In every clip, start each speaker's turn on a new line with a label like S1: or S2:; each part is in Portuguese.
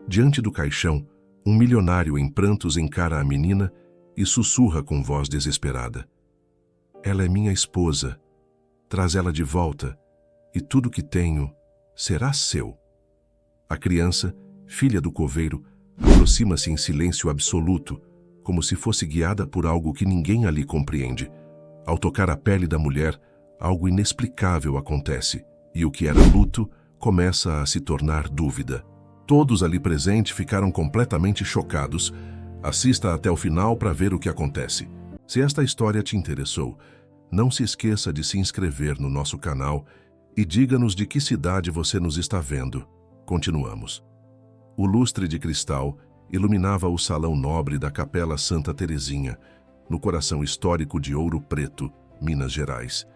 S1: Diante do caixão, um milionário em prantos encara a menina e sussurra com voz desesperada: "Ela é minha esposa. Traz ela de volta, e tudo que tenho será seu." A criança, filha do coveiro, aproxima-se em silêncio absoluto, como se fosse guiada por algo que ninguém ali compreende. Ao tocar a pele da mulher, algo inexplicável acontece, e o que era luto começa a se tornar dúvida. Todos ali presentes ficaram completamente chocados. Assista até o final para ver o que acontece. Se esta história te interessou, não se esqueça de se inscrever no nosso canal e diga-nos de que cidade você nos está vendo. Continuamos. O lustre de cristal iluminava o salão nobre da Capela Santa Terezinha, no coração histórico de Ouro Preto, Minas Gerais,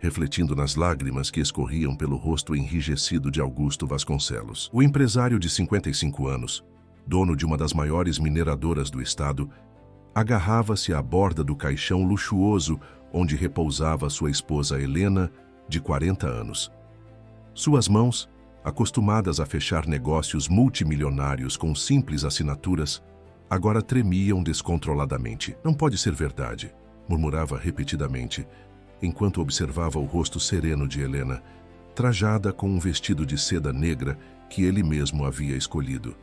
S1: refletindo nas lágrimas que escorriam pelo rosto enrijecido de Augusto Vasconcelos. O empresário de 55 anos, dono de uma das maiores mineradoras do estado, agarrava-se à borda do caixão luxuoso onde repousava sua esposa Helena, de 40 anos. Suas mãos, acostumadas a fechar negócios multimilionários com simples assinaturas, agora tremiam descontroladamente. "Não pode ser verdade", murmurava repetidamente, enquanto observava o rosto sereno de Helena, trajada com um vestido de seda negra que ele mesmo havia escolhido.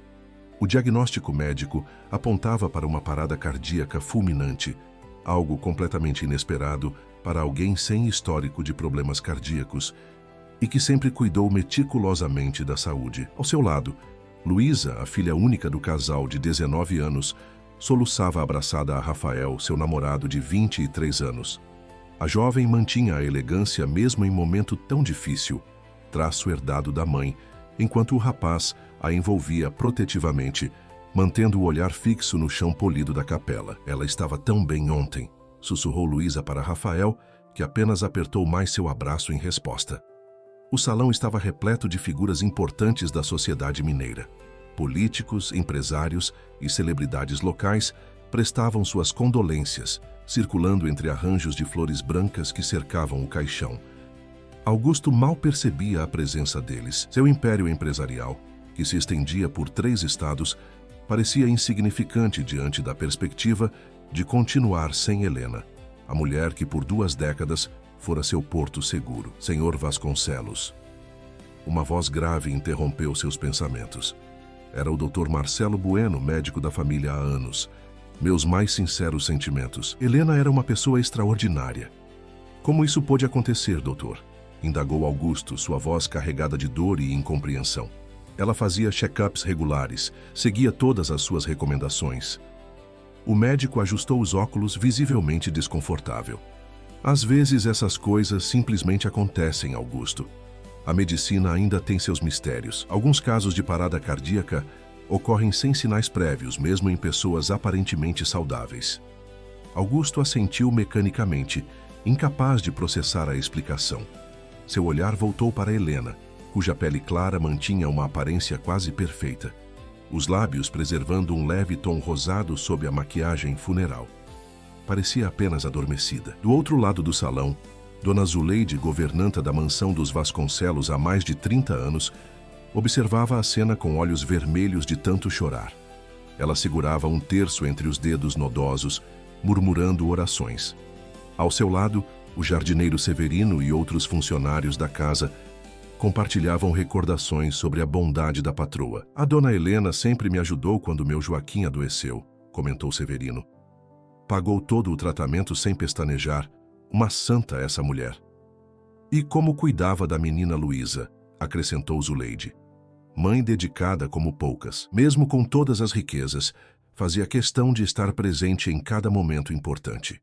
S1: O diagnóstico médico apontava para uma parada cardíaca fulminante, algo completamente inesperado para alguém sem histórico de problemas cardíacos e que sempre cuidou meticulosamente da saúde. Ao seu lado, Luísa, a filha única do casal de 19 anos, soluçava abraçada a Rafael, seu namorado de 23 anos. A jovem mantinha a elegância mesmo em momento tão difícil, traço herdado da mãe, enquanto o rapaz a envolvia protetivamente, mantendo o olhar fixo no chão polido da capela. "Ela estava tão bem ontem", sussurrou Luísa para Rafael, que apenas apertou mais seu abraço em resposta. O salão estava repleto de figuras importantes da sociedade mineira. Políticos, empresários e celebridades locais prestavam suas condolências, circulando entre arranjos de flores brancas que cercavam o caixão. Augusto mal percebia a presença deles. Seu império empresarial, que se estendia por 3 estados, parecia insignificante diante da perspectiva de continuar sem Helena, a mulher que por 2 décadas fora seu porto seguro. "Senhor Vasconcelos." Uma voz grave interrompeu seus pensamentos. Era o Dr. Marcelo Bueno, médico da família há anos. "Meus mais sinceros sentimentos. Helena era uma pessoa extraordinária." "Como isso pôde acontecer, doutor?" indagou Augusto, sua voz carregada de dor e incompreensão. "Ela fazia check-ups regulares, seguia todas as suas recomendações." O médico ajustou os óculos, visivelmente desconfortável. "Às vezes essas coisas simplesmente acontecem, Augusto. A medicina ainda tem seus mistérios. Alguns casos de parada cardíaca ocorrem sem sinais prévios, mesmo em pessoas aparentemente saudáveis." Augusto assentiu mecanicamente, incapaz de processar a explicação. Seu olhar voltou para Helena, cuja pele clara mantinha uma aparência quase perfeita, os lábios preservando um leve tom rosado sob a maquiagem funeral. Parecia apenas adormecida. Do outro lado do salão, Dona Zuleide, governanta da mansão dos Vasconcelos há mais de 30 anos, observava a cena com olhos vermelhos de tanto chorar. Ela segurava um terço entre os dedos nodosos, murmurando orações. Ao seu lado, o jardineiro Severino e outros funcionários da casa compartilhavam recordações sobre a bondade da patroa. "A dona Helena sempre me ajudou quando meu Joaquim adoeceu", comentou Severino. "Pagou todo o tratamento sem pestanejar. Uma santa essa mulher." "E como cuidava da menina Luísa", acrescentou Zuleide. "Mãe dedicada como poucas. Mesmo com todas as riquezas, fazia questão de estar presente em cada momento importante."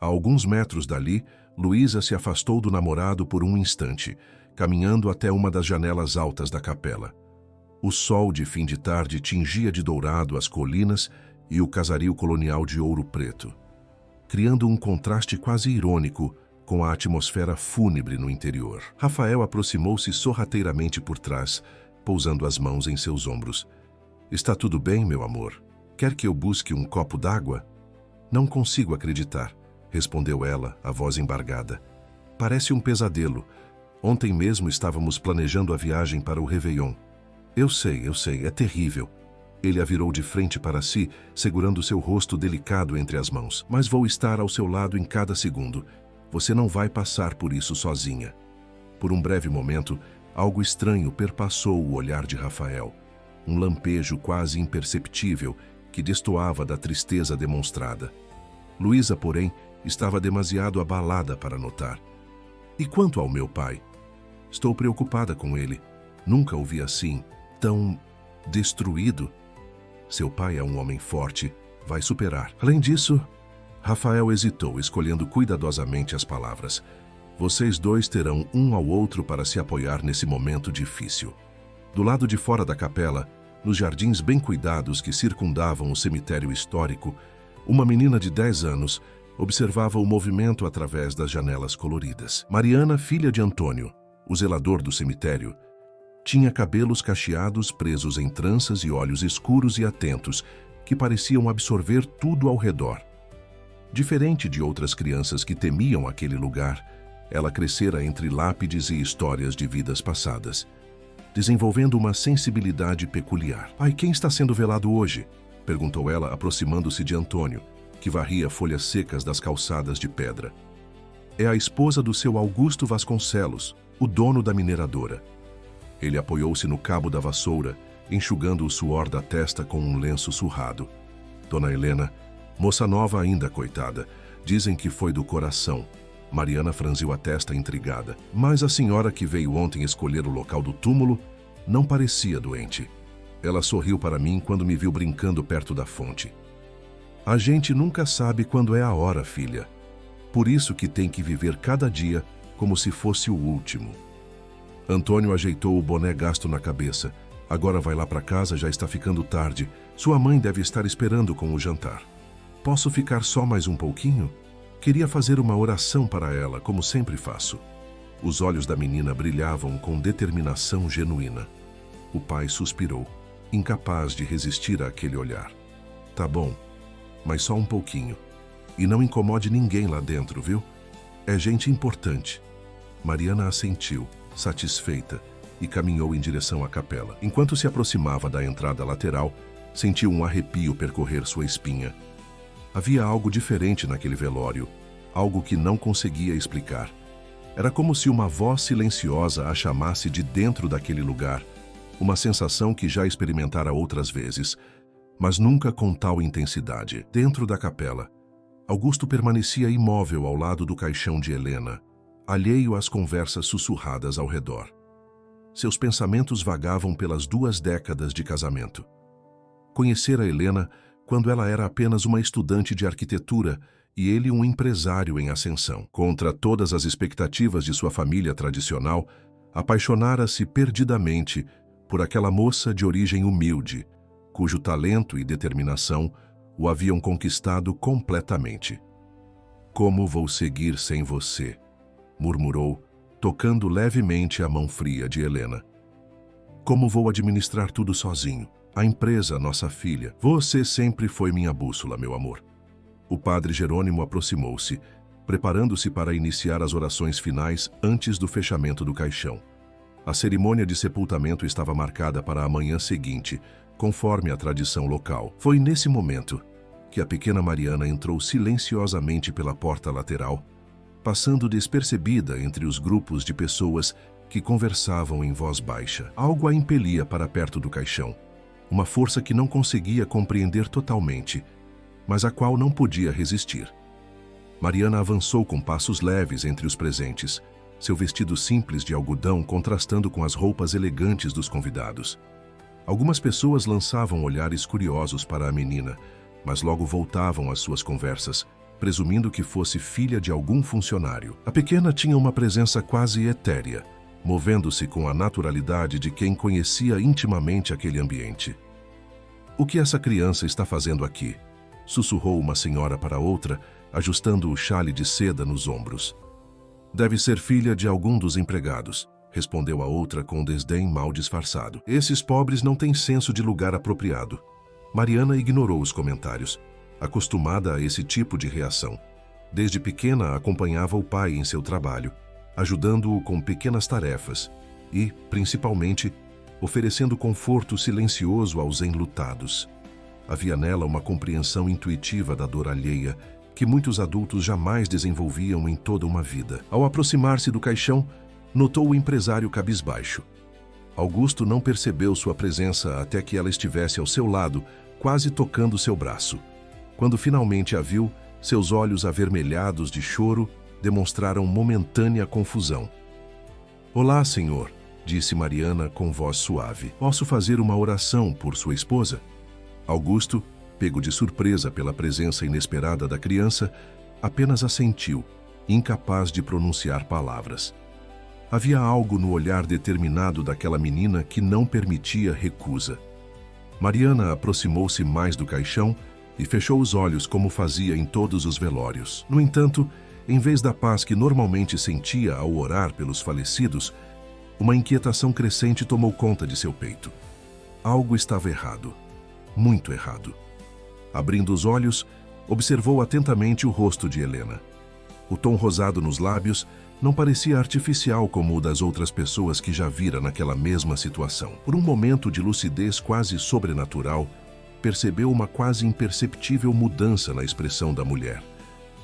S1: A alguns metros dali, Luísa se afastou do namorado por um instante, caminhando até uma das janelas altas da capela. O sol de fim de tarde tingia de dourado as colinas e o casario colonial de Ouro Preto, criando um contraste quase irônico com a atmosfera fúnebre no interior. Rafael aproximou-se sorrateiramente por trás, pousando as mãos em seus ombros. "Está tudo bem, meu amor? Quer que eu busque um copo d'água?" "Não consigo acreditar", respondeu ela, a voz embargada. "Parece um pesadelo. Ontem mesmo estávamos planejando a viagem para o Réveillon." Eu sei, é terrível." Ele a virou de frente para si, segurando seu rosto delicado entre as mãos. Mas vou estar ao seu lado em cada segundo. Você não vai passar por isso sozinha. Por um breve momento, algo estranho perpassou o olhar de Rafael. Um lampejo quase imperceptível que destoava da tristeza demonstrada. Luísa, porém, estava demasiado abalada para notar. E quanto ao meu pai? Estou preocupada com ele. Nunca o vi assim, tão destruído. Seu pai é um homem forte, vai superar. Além disso, Rafael hesitou, escolhendo cuidadosamente as palavras. Vocês dois terão um ao outro para se apoiar nesse momento difícil. Do lado de fora da capela, nos jardins bem cuidados que circundavam o cemitério histórico, uma menina de 10 anos observava o movimento através das janelas coloridas. Mariana, filha de Antônio, o zelador do cemitério, tinha cabelos cacheados presos em tranças e olhos escuros e atentos, que pareciam absorver tudo ao redor. Diferente de outras crianças que temiam aquele lugar, ela crescera entre lápides e histórias de vidas passadas, desenvolvendo uma sensibilidade peculiar. "Pai, quem está sendo velado hoje?" perguntou ela, aproximando-se de Antônio, que varria folhas secas das calçadas de pedra. "É a esposa do seu Augusto Vasconcelos, o dono da mineradora." Ele apoiou-se no cabo da vassoura, enxugando o suor da testa com um lenço surrado. "Dona Helena, moça nova ainda, coitada, dizem que foi do coração." Mariana franziu a testa intrigada. "Mas a senhora que veio ontem escolher o local do túmulo não parecia doente." Ela sorriu para mim quando me viu brincando perto da fonte. "A gente nunca sabe quando é a hora, filha. Por isso que tem que viver cada dia como se fosse o último." Antônio ajeitou o boné gasto na cabeça. "Agora vai lá para casa, já está ficando tarde. Sua mãe deve estar esperando com o jantar." "Posso ficar só mais um pouquinho? Queria fazer uma oração para ela, como sempre faço." Os olhos da menina brilhavam com determinação genuína. O pai suspirou, incapaz de resistir àquele olhar. "Tá bom, mas só um pouquinho. E não incomode ninguém lá dentro, viu? É gente importante." Mariana assentiu, satisfeita, e caminhou em direção à capela. Enquanto se aproximava da entrada lateral, sentiu um arrepio percorrer sua espinha. Havia algo diferente naquele velório, algo que não conseguia explicar. Era como se uma voz silenciosa a chamasse de dentro daquele lugar, uma sensação que já experimentara outras vezes, mas nunca com tal intensidade. Dentro da capela, Augusto permanecia imóvel ao lado do caixão de Helena, alheio às conversas sussurradas ao redor. Seus pensamentos vagavam pelas 2 décadas de casamento. Conhecera Helena quando ela era apenas uma estudante de arquitetura e ele um empresário em ascensão. Contra todas as expectativas de sua família tradicional, apaixonara-se perdidamente por aquela moça de origem humilde, cujo talento e determinação o haviam conquistado completamente. "Como vou seguir sem você?" murmurou, tocando levemente a mão fria de Helena. "Como vou administrar tudo sozinho? A empresa, nossa filha. Você sempre foi minha bússola, meu amor." O padre Jerônimo aproximou-se, preparando-se para iniciar as orações finais antes do fechamento do caixão. A cerimônia de sepultamento estava marcada para a manhã seguinte, conforme a tradição local. Foi nesse momento que a pequena Mariana entrou silenciosamente pela porta lateral, passando despercebida entre os grupos de pessoas que conversavam em voz baixa. Algo a impelia para perto do caixão, uma força que não conseguia compreender totalmente, mas a qual não podia resistir. Mariana avançou com passos leves entre os presentes, seu vestido simples de algodão contrastando com as roupas elegantes dos convidados. Algumas pessoas lançavam olhares curiosos para a menina, mas logo voltavam às suas conversas, presumindo que fosse filha de algum funcionário. A pequena tinha uma presença quase etérea, movendo-se com a naturalidade de quem conhecia intimamente aquele ambiente. "O que essa criança está fazendo aqui?" sussurrou uma senhora para outra, ajustando o xale de seda nos ombros. "Deve ser filha de algum dos empregados", respondeu a outra com desdém mal disfarçado. "Esses pobres não têm senso de lugar apropriado." Mariana ignorou os comentários, acostumada a esse tipo de reação. Desde pequena acompanhava o pai em seu trabalho, ajudando-o com pequenas tarefas e, principalmente, oferecendo conforto silencioso aos enlutados. Havia nela uma compreensão intuitiva da dor alheia que muitos adultos jamais desenvolviam em toda uma vida. Ao aproximar-se do caixão, notou o empresário cabisbaixo. Augusto não percebeu sua presença até que ela estivesse ao seu lado, quase tocando seu braço. Quando finalmente a viu, seus olhos avermelhados de choro demonstraram momentânea confusão. "Olá, senhor", disse Mariana com voz suave. "Posso fazer uma oração por sua esposa?" Augusto, pego de surpresa pela presença inesperada da criança, apenas assentiu, incapaz de pronunciar palavras. Havia algo no olhar determinado daquela menina que não permitia recusa. Mariana aproximou-se mais do caixão e fechou os olhos como fazia em todos os velórios. No entanto, em vez da paz que normalmente sentia ao orar pelos falecidos, uma inquietação crescente tomou conta de seu peito. Algo estava errado. Muito errado. Abrindo os olhos, observou atentamente o rosto de Helena. O tom rosado nos lábios não parecia artificial como o das outras pessoas que já vira naquela mesma situação. Por um momento de lucidez quase sobrenatural, percebeu uma quase imperceptível mudança na expressão da mulher.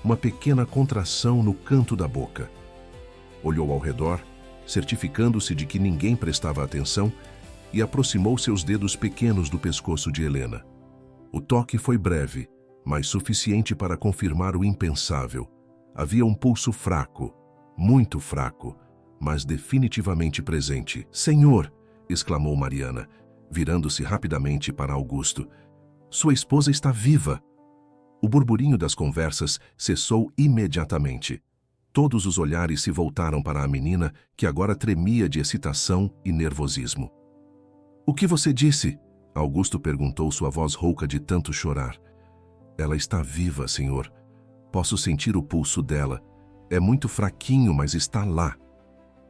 S1: Uma pequena contração no canto da boca. Olhou ao redor, certificando-se de que ninguém prestava atenção, e aproximou seus dedos pequenos do pescoço de Helena. O toque foi breve, mas suficiente para confirmar o impensável. Havia um pulso fraco, muito fraco, mas definitivamente presente. "Senhor!", exclamou Mariana, virando-se rapidamente para Augusto. "Sua esposa está viva!" O burburinho das conversas cessou imediatamente. Todos os olhares se voltaram para a menina, que agora tremia de excitação e nervosismo. "O que você disse?", Augusto perguntou, sua voz rouca de tanto chorar. "Ela está viva, senhor. Posso sentir o pulso dela. É muito fraquinho, mas está lá."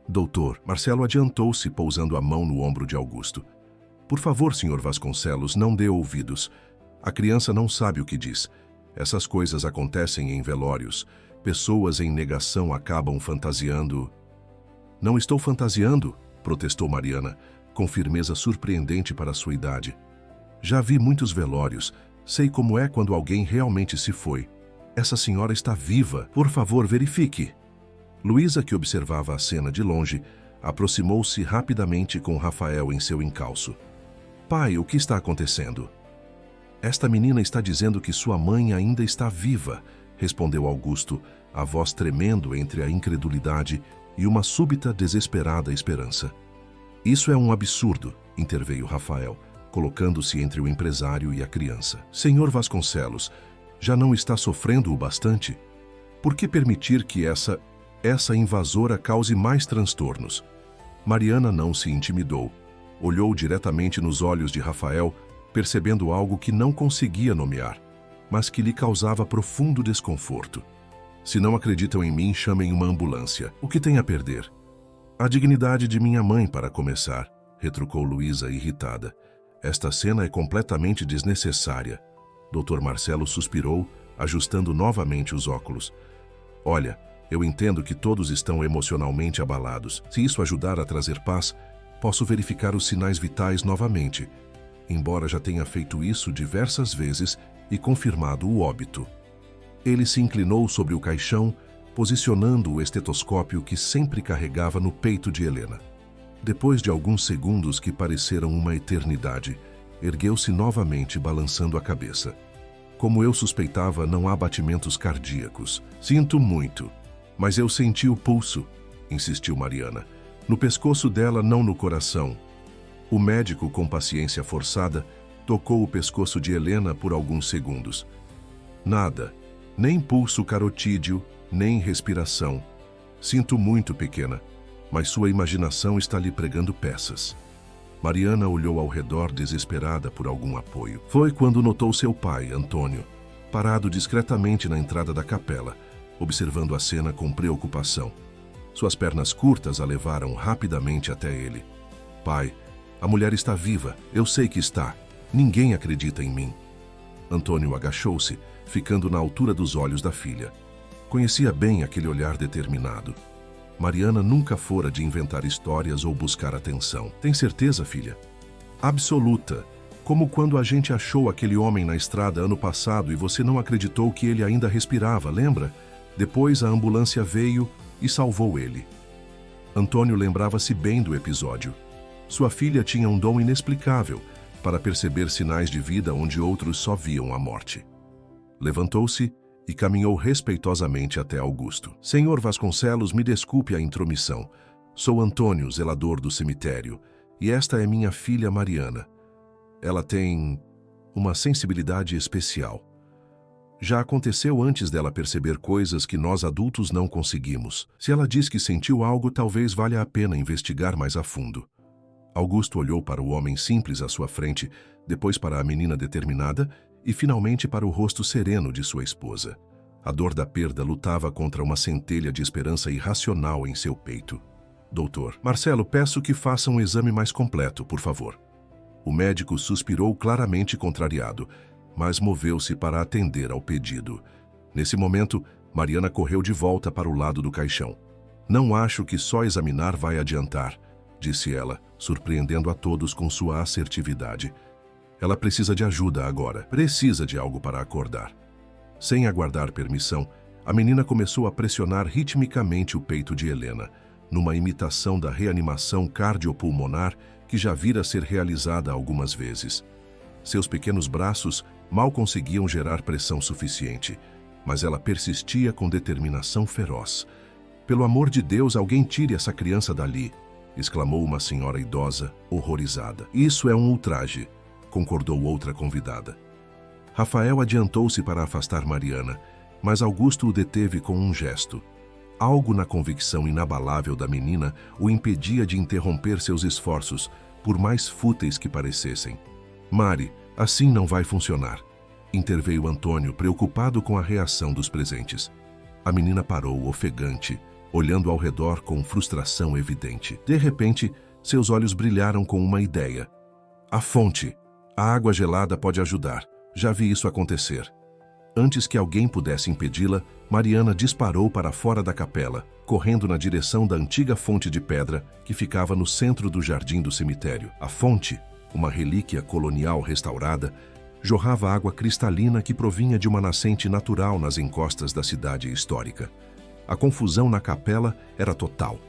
S1: "Doutor", Marcelo adiantou-se, pousando a mão no ombro de Augusto. "Por favor, senhor Vasconcelos, não dê ouvidos. A criança não sabe o que diz. Essas coisas acontecem em velórios. Pessoas em negação acabam fantasiando." "Não estou fantasiando", protestou Mariana, com firmeza surpreendente para sua idade. "Já vi muitos velórios. Sei como é quando alguém realmente se foi. Essa senhora está viva. Por favor, verifique." Luísa, que observava a cena de longe, aproximou-se rapidamente com Rafael em seu encalço. "Pai, o que está acontecendo?" "Esta menina está dizendo que sua mãe ainda está viva", respondeu Augusto, a voz tremendo entre a incredulidade e uma súbita, desesperada esperança. "Isso é um absurdo", interveio Rafael, colocando-se entre o empresário e a criança. "Senhor Vasconcelos, já não está sofrendo o bastante? Por que permitir que essa invasora cause mais transtornos?" Mariana não se intimidou. Olhou diretamente nos olhos de Rafael, percebendo algo que não conseguia nomear, mas que lhe causava profundo desconforto. "Se não acreditam em mim, chamem uma ambulância. O que tem a perder?" "A dignidade de minha mãe, para começar", retrucou Luísa, irritada. "Esta cena é completamente desnecessária." Dr. Marcelo suspirou, ajustando novamente os óculos. "Olha, eu entendo que todos estão emocionalmente abalados. Se isso ajudar a trazer paz, posso verificar os sinais vitais novamente, embora já tenha feito isso diversas vezes e confirmado o óbito." Ele se inclinou sobre o caixão, posicionando o estetoscópio que sempre carregava no peito de Helena. Depois de alguns segundos que pareceram uma eternidade, ergueu-se novamente, balançando a cabeça. "Como eu suspeitava, não há batimentos cardíacos. Sinto muito, mas eu senti o pulso", insistiu Mariana. "No pescoço dela, não no coração." O médico, com paciência forçada, tocou o pescoço de Helena por alguns segundos. "Nada, nem pulso carotídeo, nem respiração. Sinto muito, pequena, mas sua imaginação está lhe pregando peças." Mariana olhou ao redor desesperada por algum apoio. Foi quando notou seu pai, Antônio, parado discretamente na entrada da capela, observando a cena com preocupação. Suas pernas curtas a levaram rapidamente até ele. "Pai, a mulher está viva. Eu sei que está. Ninguém acredita em mim." Antônio agachou-se, ficando na altura dos olhos da filha. Conhecia bem aquele olhar determinado. Mariana nunca fora de inventar histórias ou buscar atenção. Tem certeza, filha? Absoluta. Como quando a gente achou aquele homem na estrada ano passado e você não acreditou que ele ainda respirava, lembra? Depois a ambulância veio e salvou ele. Antônio lembrava-se bem do episódio. Sua filha tinha um dom inexplicável para perceber sinais de vida onde outros só viam a morte. Levantou-se e caminhou respeitosamente até Augusto. Senhor Vasconcelos, me desculpe a intromissão. Sou Antônio, zelador do cemitério, e esta é minha filha Mariana. Ela tem uma sensibilidade especial. Já aconteceu antes dela perceber coisas que nós adultos não conseguimos. Se ela diz que sentiu algo, talvez valha a pena investigar mais a fundo. Augusto olhou para o homem simples à sua frente, depois para a menina determinada e finalmente para o rosto sereno de sua esposa. A dor da perda lutava contra uma centelha de esperança irracional em seu peito. Doutor, Marcelo, peço que faça um exame mais completo, por favor. O médico suspirou claramente contrariado, mas moveu-se para atender ao pedido. Nesse momento, Mariana correu de volta para o lado do caixão. Não acho que só examinar vai adiantar, disse ela, surpreendendo a todos com sua assertividade. Ela precisa de ajuda agora, precisa de algo para acordar. Sem aguardar permissão, a menina começou a pressionar ritmicamente o peito de Helena, numa imitação da reanimação cardiopulmonar que já vira ser realizada algumas vezes. Seus pequenos braços mal conseguiam gerar pressão suficiente, mas ela persistia com determinação feroz. Pelo amor de Deus, alguém tire essa criança dali, exclamou uma senhora idosa, horrorizada. Isso é um ultraje, concordou outra convidada. Rafael adiantou-se para afastar Mariana, mas Augusto o deteve com um gesto. Algo na convicção inabalável da menina o impedia de interromper seus esforços, por mais fúteis que parecessem. Mari, assim não vai funcionar, interveio Antônio, preocupado com a reação dos presentes. A menina parou, ofegante, olhando ao redor com frustração evidente. De repente, seus olhos brilharam com uma ideia. A fonte! A água gelada pode ajudar. Já vi isso acontecer. Antes que alguém pudesse impedi-la, Mariana disparou para fora da capela, correndo na direção da antiga fonte de pedra que ficava no centro do jardim do cemitério. A fonte, uma relíquia colonial restaurada, jorrava água cristalina que provinha de uma nascente natural nas encostas da cidade histórica. A confusão na capela era total.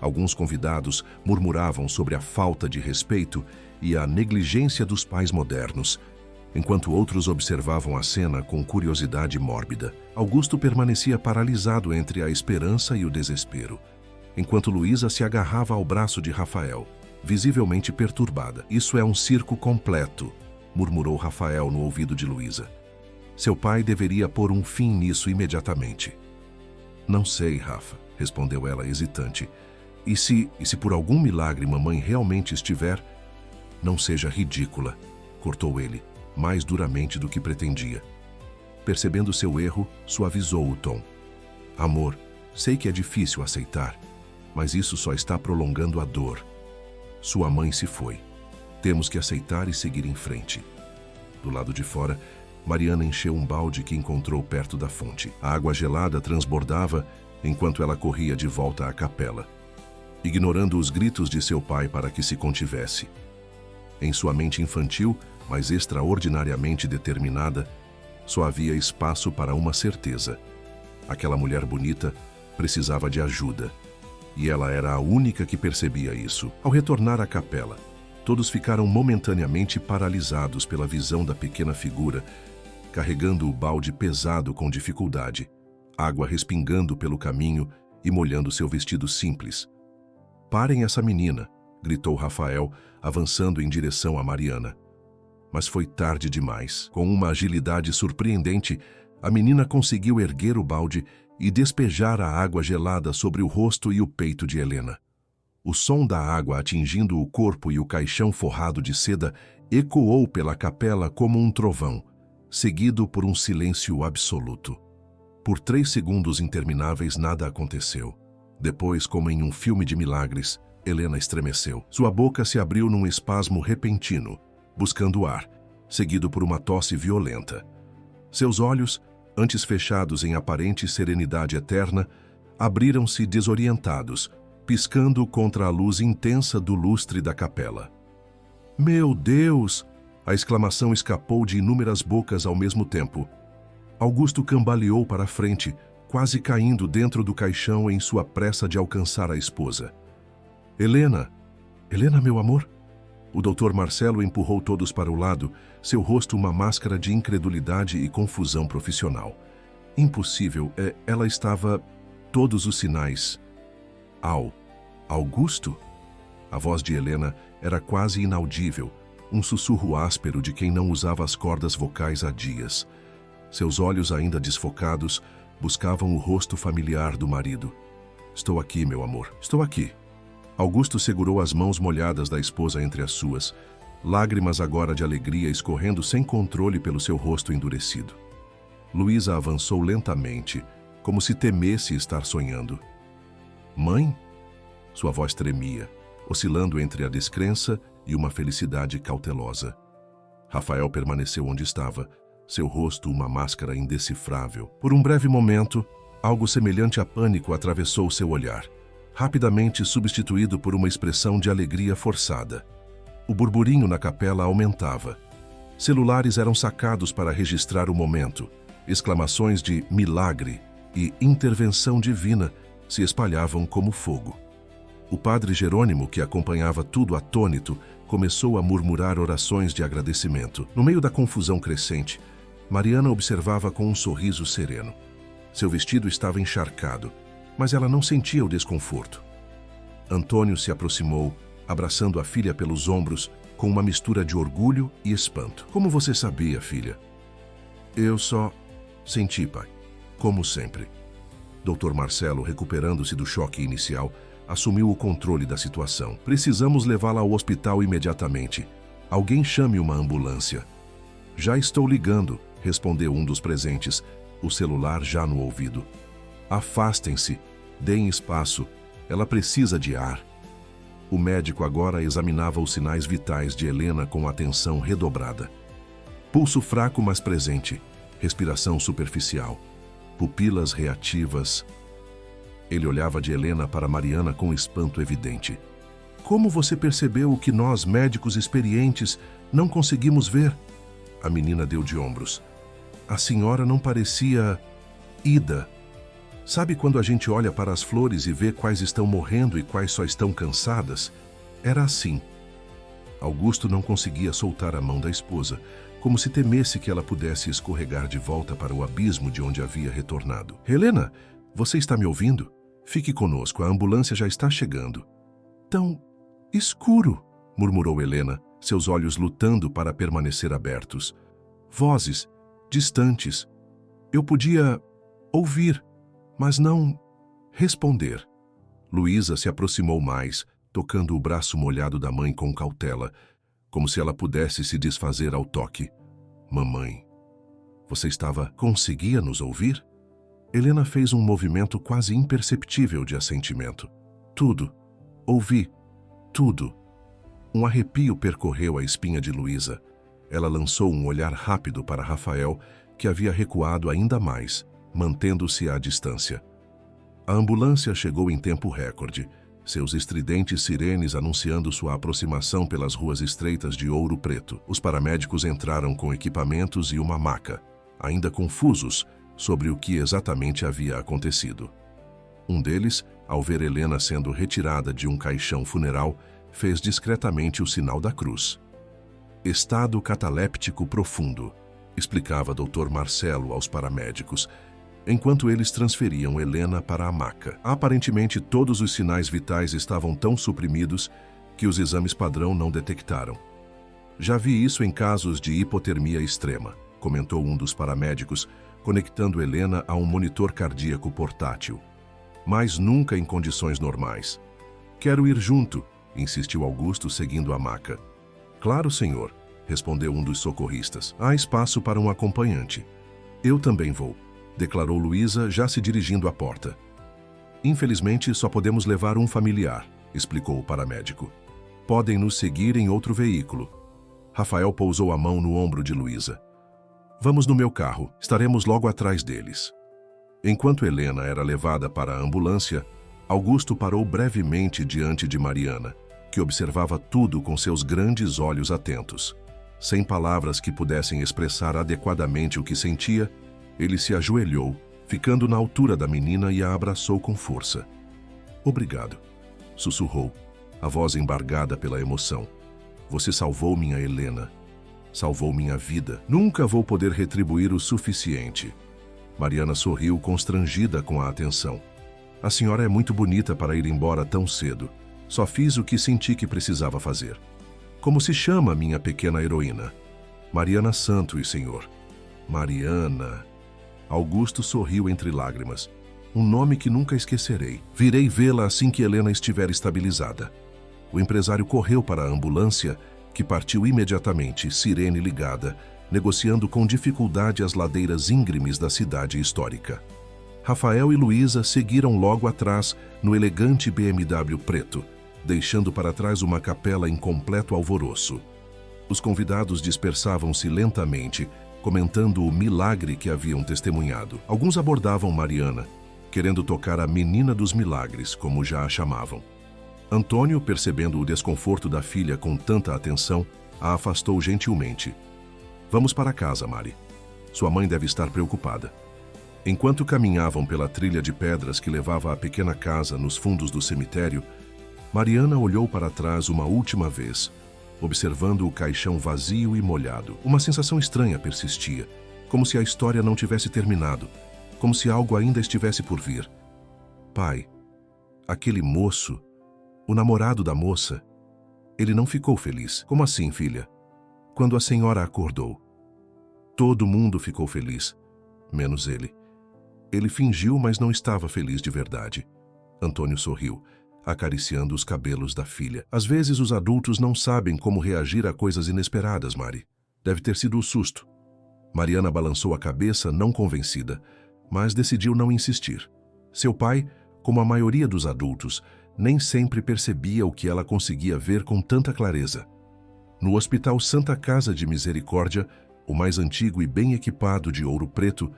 S1: Alguns convidados murmuravam sobre a falta de respeito e a negligência dos pais modernos, enquanto outros observavam a cena com curiosidade mórbida. Augusto permanecia paralisado entre a esperança e o desespero, enquanto Luísa se agarrava ao braço de Rafael, visivelmente perturbada. Isso é um circo completo, murmurou Rafael no ouvido de Luísa. Seu pai deveria pôr um fim nisso imediatamente. Não sei, Rafa, respondeu ela hesitante. E se por algum milagre mamãe realmente estiver... Não seja ridícula, cortou ele, mais duramente do que pretendia. Percebendo seu erro, suavizou o tom. Amor, sei que é difícil aceitar, mas isso só está prolongando a dor. Sua mãe se foi. Temos que aceitar e seguir em frente. Do lado de fora, Mariana encheu um balde que encontrou perto da fonte. A água gelada transbordava enquanto ela corria de volta à capela, ignorando os gritos de seu pai para que se contivesse. Em sua mente infantil, mas extraordinariamente determinada, só havia espaço para uma certeza. Aquela mulher bonita precisava de ajuda, e ela era a única que percebia isso. Ao retornar à capela, todos ficaram momentaneamente paralisados pela visão da pequena figura, carregando o balde pesado com dificuldade, água respingando pelo caminho e molhando seu vestido simples. Parem essa menina, gritou Rafael, avançando em direção a Mariana. Mas foi tarde demais. Com uma agilidade surpreendente, a menina conseguiu erguer o balde e despejar a água gelada sobre o rosto e o peito de Helena. O som da água atingindo o corpo e o caixão forrado de seda ecoou pela capela como um trovão, seguido por um silêncio absoluto. Por 3 segundos intermináveis nada aconteceu. Depois, como em um filme de milagres, Helena estremeceu. Sua boca se abriu num espasmo repentino, buscando ar, seguido por uma tosse violenta. Seus olhos, antes fechados em aparente serenidade eterna, abriram-se desorientados, piscando contra a luz intensa do lustre da capela. "Meu Deus!" A exclamação escapou de inúmeras bocas ao mesmo tempo. Augusto cambaleou para a frente, quase caindo dentro do caixão em sua pressa de alcançar a esposa. "Helena! Helena, meu amor!" O Dr. Marcelo empurrou todos para o lado, seu rosto uma máscara de incredulidade e confusão profissional. Impossível, ela estava... Todos os sinais. Augusto? A voz de Helena era quase inaudível, um sussurro áspero de quem não usava as cordas vocais há dias. Seus olhos ainda desfocados buscavam o rosto familiar do marido. "Estou aqui, meu amor, estou aqui." Augusto segurou as mãos molhadas da esposa entre as suas, lágrimas agora de alegria escorrendo sem controle pelo seu rosto endurecido. Luísa avançou lentamente, como se temesse estar sonhando. "Mãe?" Sua voz tremia, oscilando entre a descrença e uma felicidade cautelosa. Rafael permaneceu onde estava, seu rosto uma máscara indecifrável. Por um breve momento, algo semelhante a pânico atravessou seu olhar, rapidamente substituído por uma expressão de alegria forçada. O burburinho na capela aumentava. Celulares eram sacados para registrar o momento. Exclamações de milagre e intervenção divina se espalhavam como fogo. O padre Jerônimo, que acompanhava tudo atônito, começou a murmurar orações de agradecimento. No meio da confusão crescente, Mariana observava com um sorriso sereno. Seu vestido estava encharcado, mas ela não sentia o desconforto. Antônio se aproximou, abraçando a filha pelos ombros, com uma mistura de orgulho e espanto. "Como você sabia, filha?" "Eu só senti, pai. Como sempre." Dr. Marcelo, recuperando-se do choque inicial, assumiu o controle da situação. "Precisamos levá-la ao hospital imediatamente. Alguém chame uma ambulância." "Já estou ligando", respondeu um dos presentes, o celular já no ouvido. "Afastem-se, deem espaço, ela precisa de ar." O médico agora examinava os sinais vitais de Helena com atenção redobrada. Pulso fraco, mas presente, respiração superficial, pupilas reativas. Ele olhava de Helena para Mariana com espanto evidente. "Como você percebeu o que nós, médicos experientes, não conseguimos ver?" A menina deu de ombros. "A senhora não parecia... ida. Sabe quando a gente olha para as flores e vê quais estão morrendo e quais só estão cansadas? Era assim." Augusto não conseguia soltar a mão da esposa, como se temesse que ela pudesse escorregar de volta para o abismo de onde havia retornado. "Helena, você está me ouvindo? Fique conosco, a ambulância já está chegando." "Tão escuro", murmurou Helena, seus olhos lutando para permanecer abertos. "Vozes, distantes. Eu podia ouvir, mas não responder." Luísa se aproximou mais, tocando o braço molhado da mãe com cautela, como se ela pudesse se desfazer ao toque. "Mamãe, você conseguia nos ouvir?" Helena fez um movimento quase imperceptível de assentimento. "Tudo. Ouvi. Tudo." Um arrepio percorreu a espinha de Luísa. Ela lançou um olhar rápido para Rafael, que havia recuado ainda mais, mantendo-se à distância. A ambulância chegou em tempo recorde, seus estridentes sirenes anunciando sua aproximação pelas ruas estreitas de Ouro Preto. Os paramédicos entraram com equipamentos e uma maca, ainda confusos sobre o que exatamente havia acontecido. Um deles, ao ver Helena sendo retirada de um caixão funeral, fez discretamente o sinal da cruz. "Estado cataléptico profundo", explicava Dr. Marcelo aos paramédicos, enquanto eles transferiam Helena para a maca. Aparentemente, todos os sinais vitais estavam tão suprimidos que os exames padrão não detectaram. "Já vi isso em casos de hipotermia extrema", comentou um dos paramédicos, conectando Helena a um monitor cardíaco portátil. "Mas nunca em condições normais." "Quero ir junto", insistiu Augusto, seguindo a maca. "Claro, senhor", respondeu um dos socorristas. "Há espaço para um acompanhante." "Eu também vou", declarou Luísa, já se dirigindo à porta. "Infelizmente, só podemos levar um familiar", explicou o paramédico. "Podem nos seguir em outro veículo." Rafael pousou a mão no ombro de Luísa. "Vamos no meu carro, estaremos logo atrás deles." Enquanto Helena era levada para a ambulância, Augusto parou brevemente diante de Mariana, que observava tudo com seus grandes olhos atentos. Sem palavras que pudessem expressar adequadamente o que sentia, ele se ajoelhou, ficando na altura da menina, e a abraçou com força. "Obrigado", sussurrou, a voz embargada pela emoção. "Você salvou minha Helena. Salvou minha vida. Nunca vou poder retribuir o suficiente." Mariana sorriu, constrangida com a atenção. "A senhora é muito bonita para ir embora tão cedo. Só fiz o que senti que precisava fazer." "Como se chama minha pequena heroína?" "Mariana Santos, senhor." "Mariana." Augusto sorriu entre lágrimas. "Um nome que nunca esquecerei. Virei vê-la assim que Helena estiver estabilizada." O empresário correu para a ambulância, que partiu imediatamente, sirene ligada, negociando com dificuldade as ladeiras íngremes da cidade histórica. Rafael e Luísa seguiram logo atrás no elegante BMW preto, deixando para trás uma capela em completo alvoroço. Os convidados dispersavam-se lentamente, comentando o milagre que haviam testemunhado. Alguns abordavam Mariana, querendo tocar a menina dos milagres, como já a chamavam. Antônio, percebendo o desconforto da filha com tanta atenção, a afastou gentilmente. "Vamos para casa, Mari. Sua mãe deve estar preocupada." Enquanto caminhavam pela trilha de pedras que levava à pequena casa nos fundos do cemitério, Mariana olhou para trás uma última vez, observando o caixão vazio e molhado. Uma sensação estranha persistia, como se a história não tivesse terminado, como se algo ainda estivesse por vir. "Pai, aquele moço, o namorado da moça, ele não ficou feliz." "Como assim, filha?" "Quando a senhora acordou. Todo mundo ficou feliz, menos ele. Ele fingiu, mas não estava feliz de verdade." Antônio sorriu, acariciando os cabelos da filha. "Às vezes os adultos não sabem como reagir a coisas inesperadas, Mari. Deve ter sido o susto." Mariana balançou a cabeça, não convencida, mas decidiu não insistir. Seu pai, como a maioria dos adultos, nem sempre percebia o que ela conseguia ver com tanta clareza. No Hospital Santa Casa de Misericórdia, o mais antigo e bem equipado de Ouro Preto,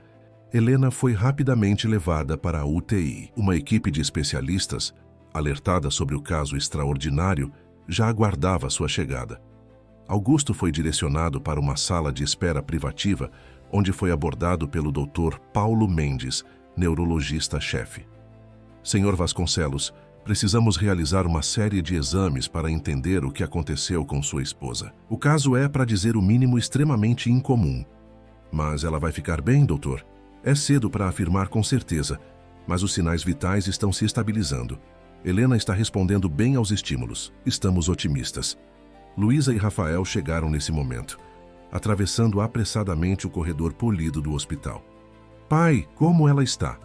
S1: Helena foi rapidamente levada para a UTI. Uma equipe de especialistas, alertada sobre o caso extraordinário, já aguardava sua chegada. Augusto foi direcionado para uma sala de espera privativa, onde foi abordado pelo Dr. Paulo Mendes, neurologista-chefe. "Senhor Vasconcelos, precisamos realizar uma série de exames para entender o que aconteceu com sua esposa. O caso é, para dizer o mínimo, extremamente incomum." "Mas ela vai ficar bem, doutor?" "É cedo para afirmar com certeza, mas os sinais vitais estão se estabilizando. Helena está respondendo bem aos estímulos. Estamos otimistas." Luísa e Rafael chegaram nesse momento, atravessando apressadamente o corredor polido do hospital. "Pai, como ela está?"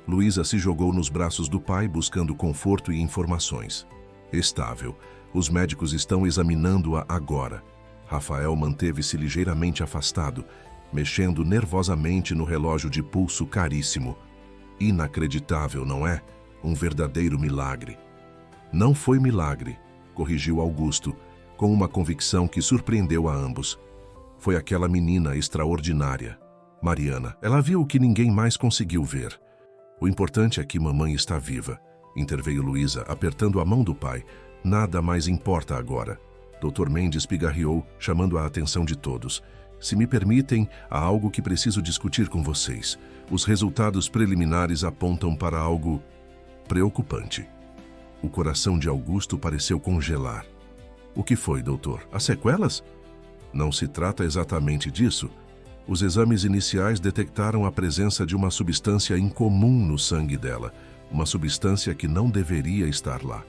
S1: Luísa se jogou nos braços do pai, buscando conforto e informações. "Estável. Os médicos estão examinando-a agora." Rafael manteve-se ligeiramente afastado, mexendo nervosamente no relógio de pulso caríssimo. "Inacreditável, não é? Um verdadeiro milagre." "Não foi milagre", corrigiu Augusto, com uma convicção que surpreendeu a ambos. "Foi aquela menina extraordinária, Mariana. Ela viu o que ninguém mais conseguiu ver. O importante é que mamãe está viva", interveio Luísa, apertando a mão do pai. "Nada mais importa agora." Dr. Mendes pigarreou, chamando a atenção de todos. "Se me permitem, há algo que preciso discutir com vocês. Os resultados preliminares apontam para algo preocupante." O coração de Augusto pareceu congelar. "O que foi, doutor? As sequelas?" "Não se trata exatamente disso. Os exames iniciais detectaram a presença de uma substância incomum no sangue dela, uma substância que não deveria estar lá."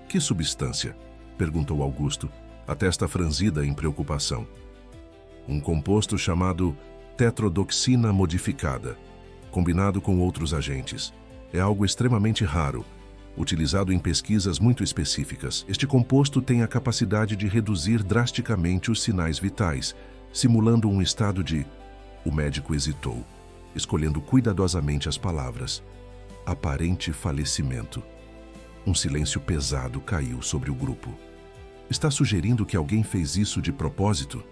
S1: "Que substância?" perguntou Augusto, a testa franzida em preocupação. "Um composto chamado tetrodoxina modificada, combinado com outros agentes. É algo extremamente raro, utilizado em pesquisas muito específicas. Este composto tem a capacidade de reduzir drasticamente os sinais vitais, simulando um estado de..." O médico hesitou, escolhendo cuidadosamente as palavras. "Aparente falecimento." Um silêncio pesado caiu sobre o grupo. "Está sugerindo que alguém fez isso de propósito?"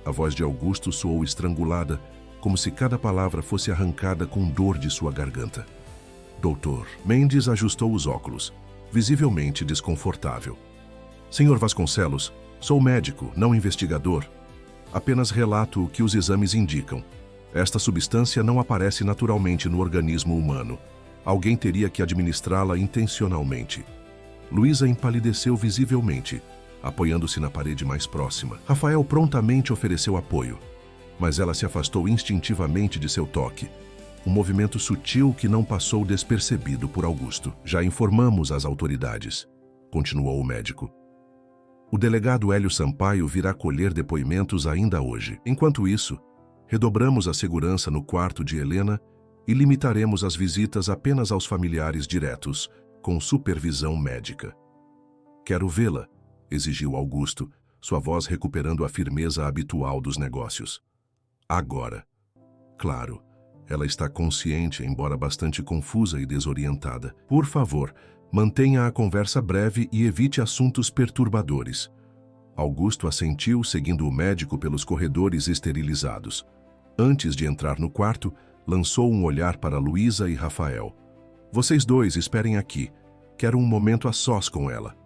S1: A voz de Augusto soou estrangulada, como se cada palavra fosse arrancada com dor de sua garganta. Doutor. Mendes ajustou os óculos, visivelmente desconfortável. Senhor Vasconcelos, sou médico, não investigador. Apenas relato o que os exames indicam. Esta substância não aparece naturalmente no organismo humano. Alguém teria que administrá-la intencionalmente. Luísa empalideceu visivelmente, apoiando-se na parede mais próxima. Rafael prontamente ofereceu apoio, mas ela se afastou instintivamente de seu toque. Um movimento sutil que não passou despercebido por Augusto. Já informamos as autoridades, continuou o médico. O delegado Hélio Sampaio virá colher depoimentos ainda hoje. Enquanto isso, redobramos a segurança no quarto de Helena e limitaremos as visitas apenas aos familiares diretos, com supervisão médica. Quero vê-la, exigiu Augusto, sua voz recuperando a firmeza habitual dos negócios. Agora. Claro, ela está consciente, embora bastante confusa e desorientada. Por favor, mantenha a conversa breve e evite assuntos perturbadores. Augusto assentiu, seguindo o médico pelos corredores esterilizados. Antes de entrar no quarto, lançou um olhar para Luísa e Rafael. Vocês dois esperem aqui. Quero um momento a sós com ela.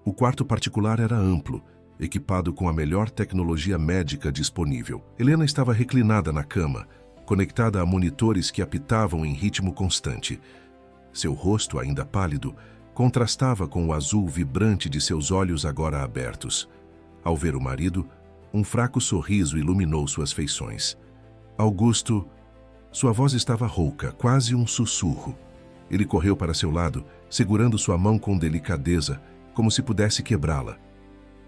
S1: O quarto particular era amplo, equipado com a melhor tecnologia médica disponível. Helena estava reclinada na cama, conectada a monitores que apitavam em ritmo constante. Seu rosto, ainda pálido, contrastava com o azul vibrante de seus olhos agora abertos. Ao ver o marido, um fraco sorriso iluminou suas feições. Augusto... Sua voz estava rouca, quase um sussurro. Ele correu para seu lado, segurando sua mão com delicadeza, como se pudesse quebrá-la.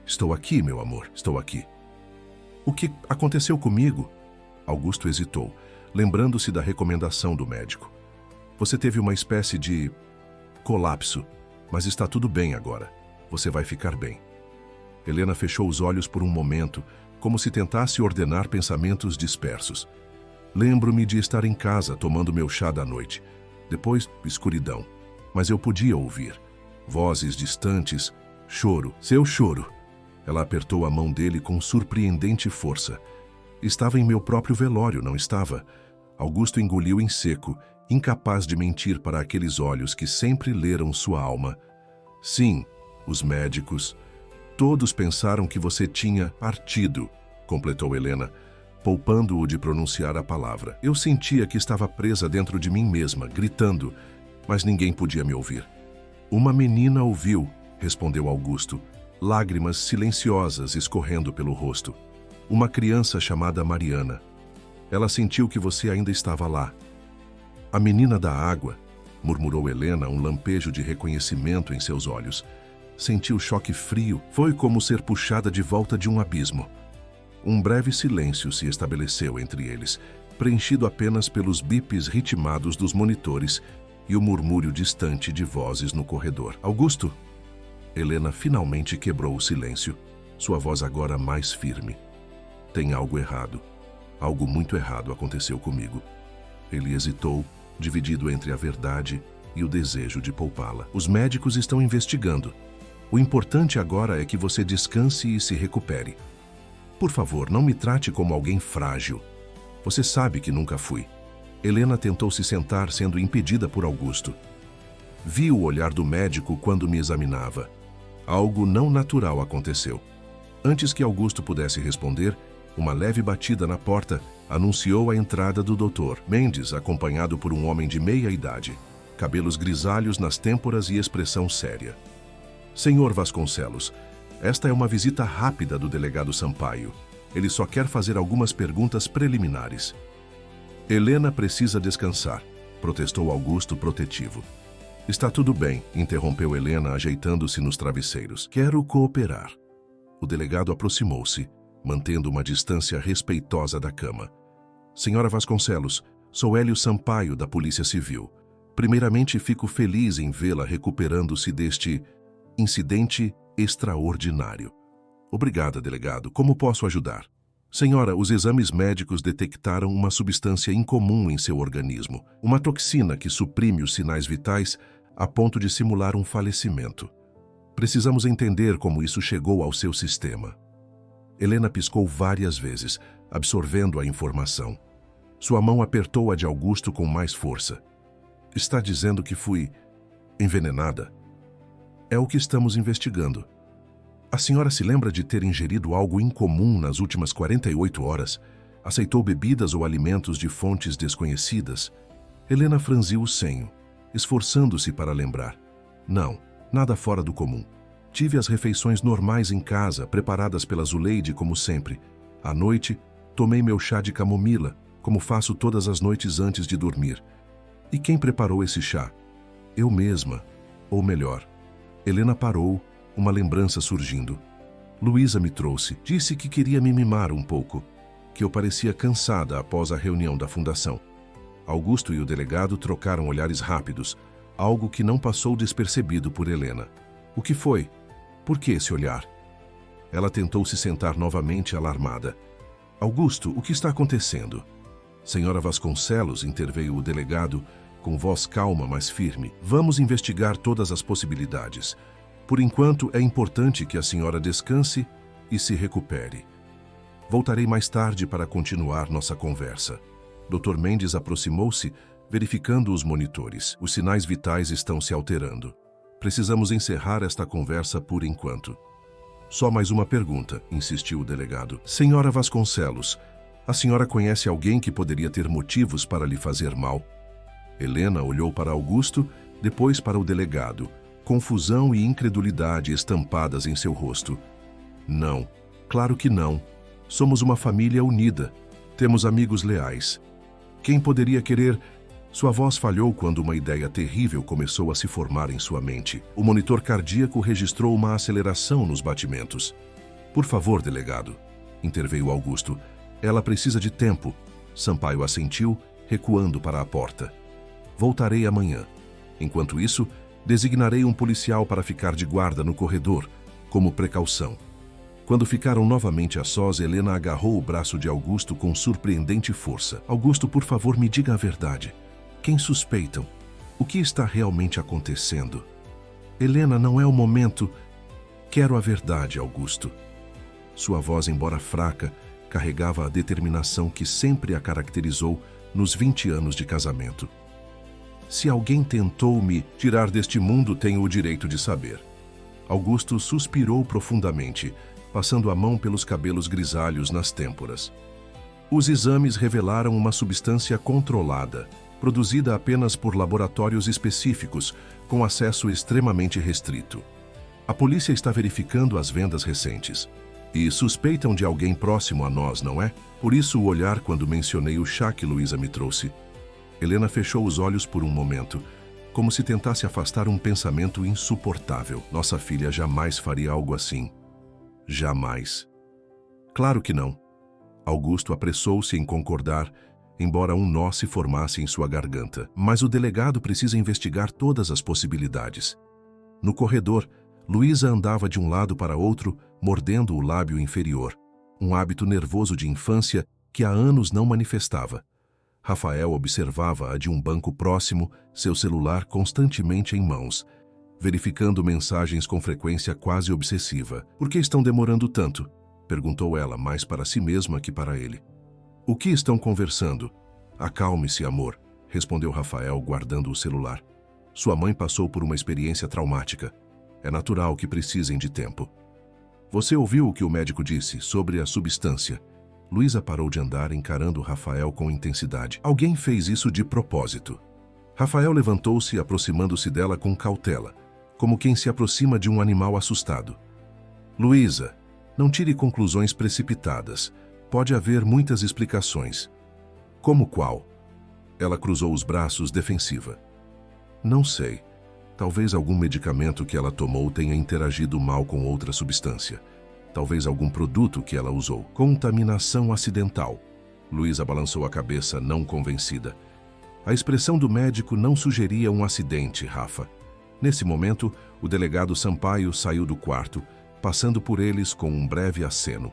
S1: Estou aqui, meu amor, estou aqui. O que aconteceu comigo? Augusto hesitou, lembrando-se da recomendação do médico. Você teve uma espécie de colapso, mas está tudo bem agora. Você vai ficar bem. Helena fechou os olhos por um momento, como se tentasse ordenar pensamentos dispersos. Lembro-me de estar em casa tomando meu chá da noite. Depois, escuridão. Mas eu podia ouvir. Vozes distantes, choro, seu choro. Ela apertou a mão dele com surpreendente força. Estava em meu próprio velório, não estava? Augusto engoliu em seco, incapaz de mentir para aqueles olhos que sempre leram sua alma. Sim, os médicos. Todos pensaram que você tinha partido, completou Helena, poupando-o de pronunciar a palavra. Eu sentia que estava presa dentro de mim mesma, gritando, mas ninguém podia me ouvir. Uma menina ouviu, respondeu Augusto, lágrimas silenciosas escorrendo pelo rosto. Uma criança chamada Mariana. Ela sentiu que você ainda estava lá. A menina da água, murmurou Helena, um lampejo de reconhecimento em seus olhos. Sentiu choque frio, foi como ser puxada de volta de um abismo. Um breve silêncio se estabeleceu entre eles, preenchido apenas pelos bips ritmados dos monitores e o murmúrio distante de vozes no corredor. Augusto? Helena finalmente quebrou o silêncio, sua voz agora mais firme. Tem algo errado. Algo muito errado aconteceu comigo. Ele hesitou, dividido entre a verdade e o desejo de poupá-la. Os médicos estão investigando. O importante agora é que você descanse e se recupere. Por favor, não me trate como alguém frágil. Você sabe que nunca fui. Helena tentou se sentar, sendo impedida por Augusto. Vi o olhar do médico quando me examinava. Algo não natural aconteceu. Antes que Augusto pudesse responder, uma leve batida na porta anunciou a entrada do Dr. Mendes, acompanhado por um homem de meia idade, cabelos grisalhos nas têmporas e expressão séria. Senhor Vasconcelos, esta é uma visita rápida do delegado Sampaio. Ele só quer fazer algumas perguntas preliminares. Helena precisa descansar, protestou Augusto protetivo. Está tudo bem, interrompeu Helena, ajeitando-se nos travesseiros. Quero cooperar. O delegado aproximou-se, mantendo uma distância respeitosa da cama. Senhora Vasconcelos, sou Hélio Sampaio, da Polícia Civil. Primeiramente, fico feliz em vê-la recuperando-se deste incidente extraordinário. Obrigada, delegado. Como posso ajudar? Senhora, os exames médicos detectaram uma substância incomum em seu organismo, uma toxina que suprime os sinais vitais a ponto de simular um falecimento. Precisamos entender como isso chegou ao seu sistema. Helena piscou várias vezes, absorvendo a informação. Sua mão apertou a de Augusto com mais força. Está dizendo que fui envenenada? É o que estamos investigando. A senhora se lembra de ter ingerido algo incomum nas últimas 48 horas? Aceitou bebidas ou alimentos de fontes desconhecidas? Helena franziu o senho, esforçando-se para lembrar. Não, nada fora do comum. Tive as refeições normais em casa, preparadas pela Zuleide como sempre. À noite, tomei meu chá de camomila, como faço todas as noites antes de dormir. E quem preparou esse chá? Eu mesma. Ou melhor. Helena parou, uma lembrança surgindo. Luísa me trouxe, disse que queria me mimar um pouco, que eu parecia cansada após a reunião da fundação. Augusto e o delegado trocaram olhares rápidos, algo que não passou despercebido por Helena. O que foi? Por que esse olhar? Ela tentou se sentar novamente, alarmada. Augusto, o que está acontecendo? Senhora Vasconcelos, interveio o delegado, com voz calma, mas firme. Vamos investigar todas as possibilidades. Por enquanto, é importante que a senhora descanse e se recupere. Voltarei mais tarde para continuar nossa conversa. Dr. Mendes aproximou-se, verificando os monitores. Os sinais vitais estão se alterando. Precisamos encerrar esta conversa por enquanto. Só mais uma pergunta, insistiu o delegado. Senhora Vasconcelos, a senhora conhece alguém que poderia ter motivos para lhe fazer mal? Helena olhou para Augusto, depois para o delegado. Confusão e incredulidade estampadas em seu rosto. Não, claro que não. Somos uma família unida. Temos amigos leais. Quem poderia querer... Sua voz falhou quando uma ideia terrível começou a se formar em sua mente. O monitor cardíaco registrou uma aceleração nos batimentos. Por favor, delegado, interveio Augusto. Ela precisa de tempo. Sampaio assentiu, recuando para a porta. Voltarei amanhã. Enquanto isso, designarei um policial para ficar de guarda no corredor, como precaução. Quando ficaram novamente a sós, Helena agarrou o braço de Augusto com surpreendente força. Augusto, por favor, me diga a verdade. Quem suspeitam? O que está realmente acontecendo? Helena, não é o momento. Quero a verdade, Augusto. Sua voz, embora fraca, carregava a determinação que sempre a caracterizou nos 20 anos de casamento. Se alguém tentou me tirar deste mundo, tenho o direito de saber. Augusto suspirou profundamente, passando a mão pelos cabelos grisalhos nas têmporas. Os exames revelaram uma substância controlada, produzida apenas por laboratórios específicos, com acesso extremamente restrito. A polícia está verificando as vendas recentes. E suspeitam de alguém próximo a nós, não é? Por isso o olhar quando mencionei o chá que Luísa me trouxe. Helena fechou os olhos por um momento, como se tentasse afastar um pensamento insuportável. Nossa filha jamais faria algo assim. Jamais. Claro que não. Augusto apressou-se em concordar, embora um nó se formasse em sua garganta. Mas o delegado precisa investigar todas as possibilidades. No corredor, Luísa andava de um lado para outro, mordendo o lábio inferior. Um hábito nervoso de infância que há anos não manifestava. Rafael observava-a de um banco próximo, seu celular constantemente em mãos, verificando mensagens com frequência quase obsessiva. Por que estão demorando tanto? Perguntou ela, mais para si mesma que para ele. O que estão conversando? Acalme-se, amor, respondeu Rafael, guardando o celular. Sua mãe passou por uma experiência traumática. É natural que precisem de tempo. Você ouviu o que o médico disse sobre a substância? Luísa parou de andar, encarando Rafael com intensidade. Alguém fez isso de propósito. Rafael levantou-se, aproximando-se dela com cautela, como quem se aproxima de um animal assustado. Luísa, não tire conclusões precipitadas. Pode haver muitas explicações. Como qual? Ela cruzou os braços, defensiva. Não sei. Talvez algum medicamento que ela tomou tenha interagido mal com outra substância. Talvez algum produto que ela usou. Contaminação acidental. Luísa balançou a cabeça, não convencida. A expressão do médico não sugeria um acidente, Rafa. Nesse momento, o delegado Sampaio saiu do quarto, passando por eles com um breve aceno.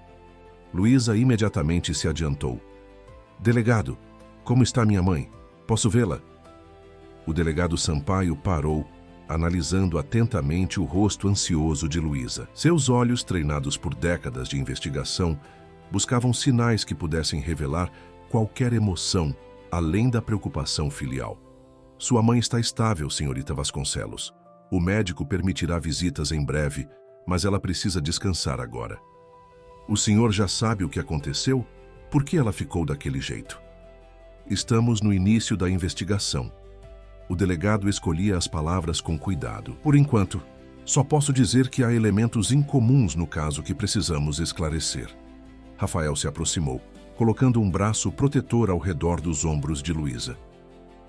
S1: Luísa imediatamente se adiantou. Delegado, como está minha mãe? Posso vê-la? O delegado Sampaio parou, analisando atentamente o rosto ansioso de Luísa. Seus olhos, treinados por décadas de investigação, buscavam sinais que pudessem revelar qualquer emoção além da preocupação filial. Sua mãe está estável, senhorita Vasconcelos. O médico permitirá visitas em breve, mas ela precisa descansar agora. O senhor já sabe o que aconteceu? Por que ela ficou daquele jeito? Estamos no início da investigação. O delegado escolhia as palavras com cuidado. Por enquanto, só posso dizer que há elementos incomuns no caso que precisamos esclarecer. Rafael se aproximou, colocando um braço protetor ao redor dos ombros de Luísa.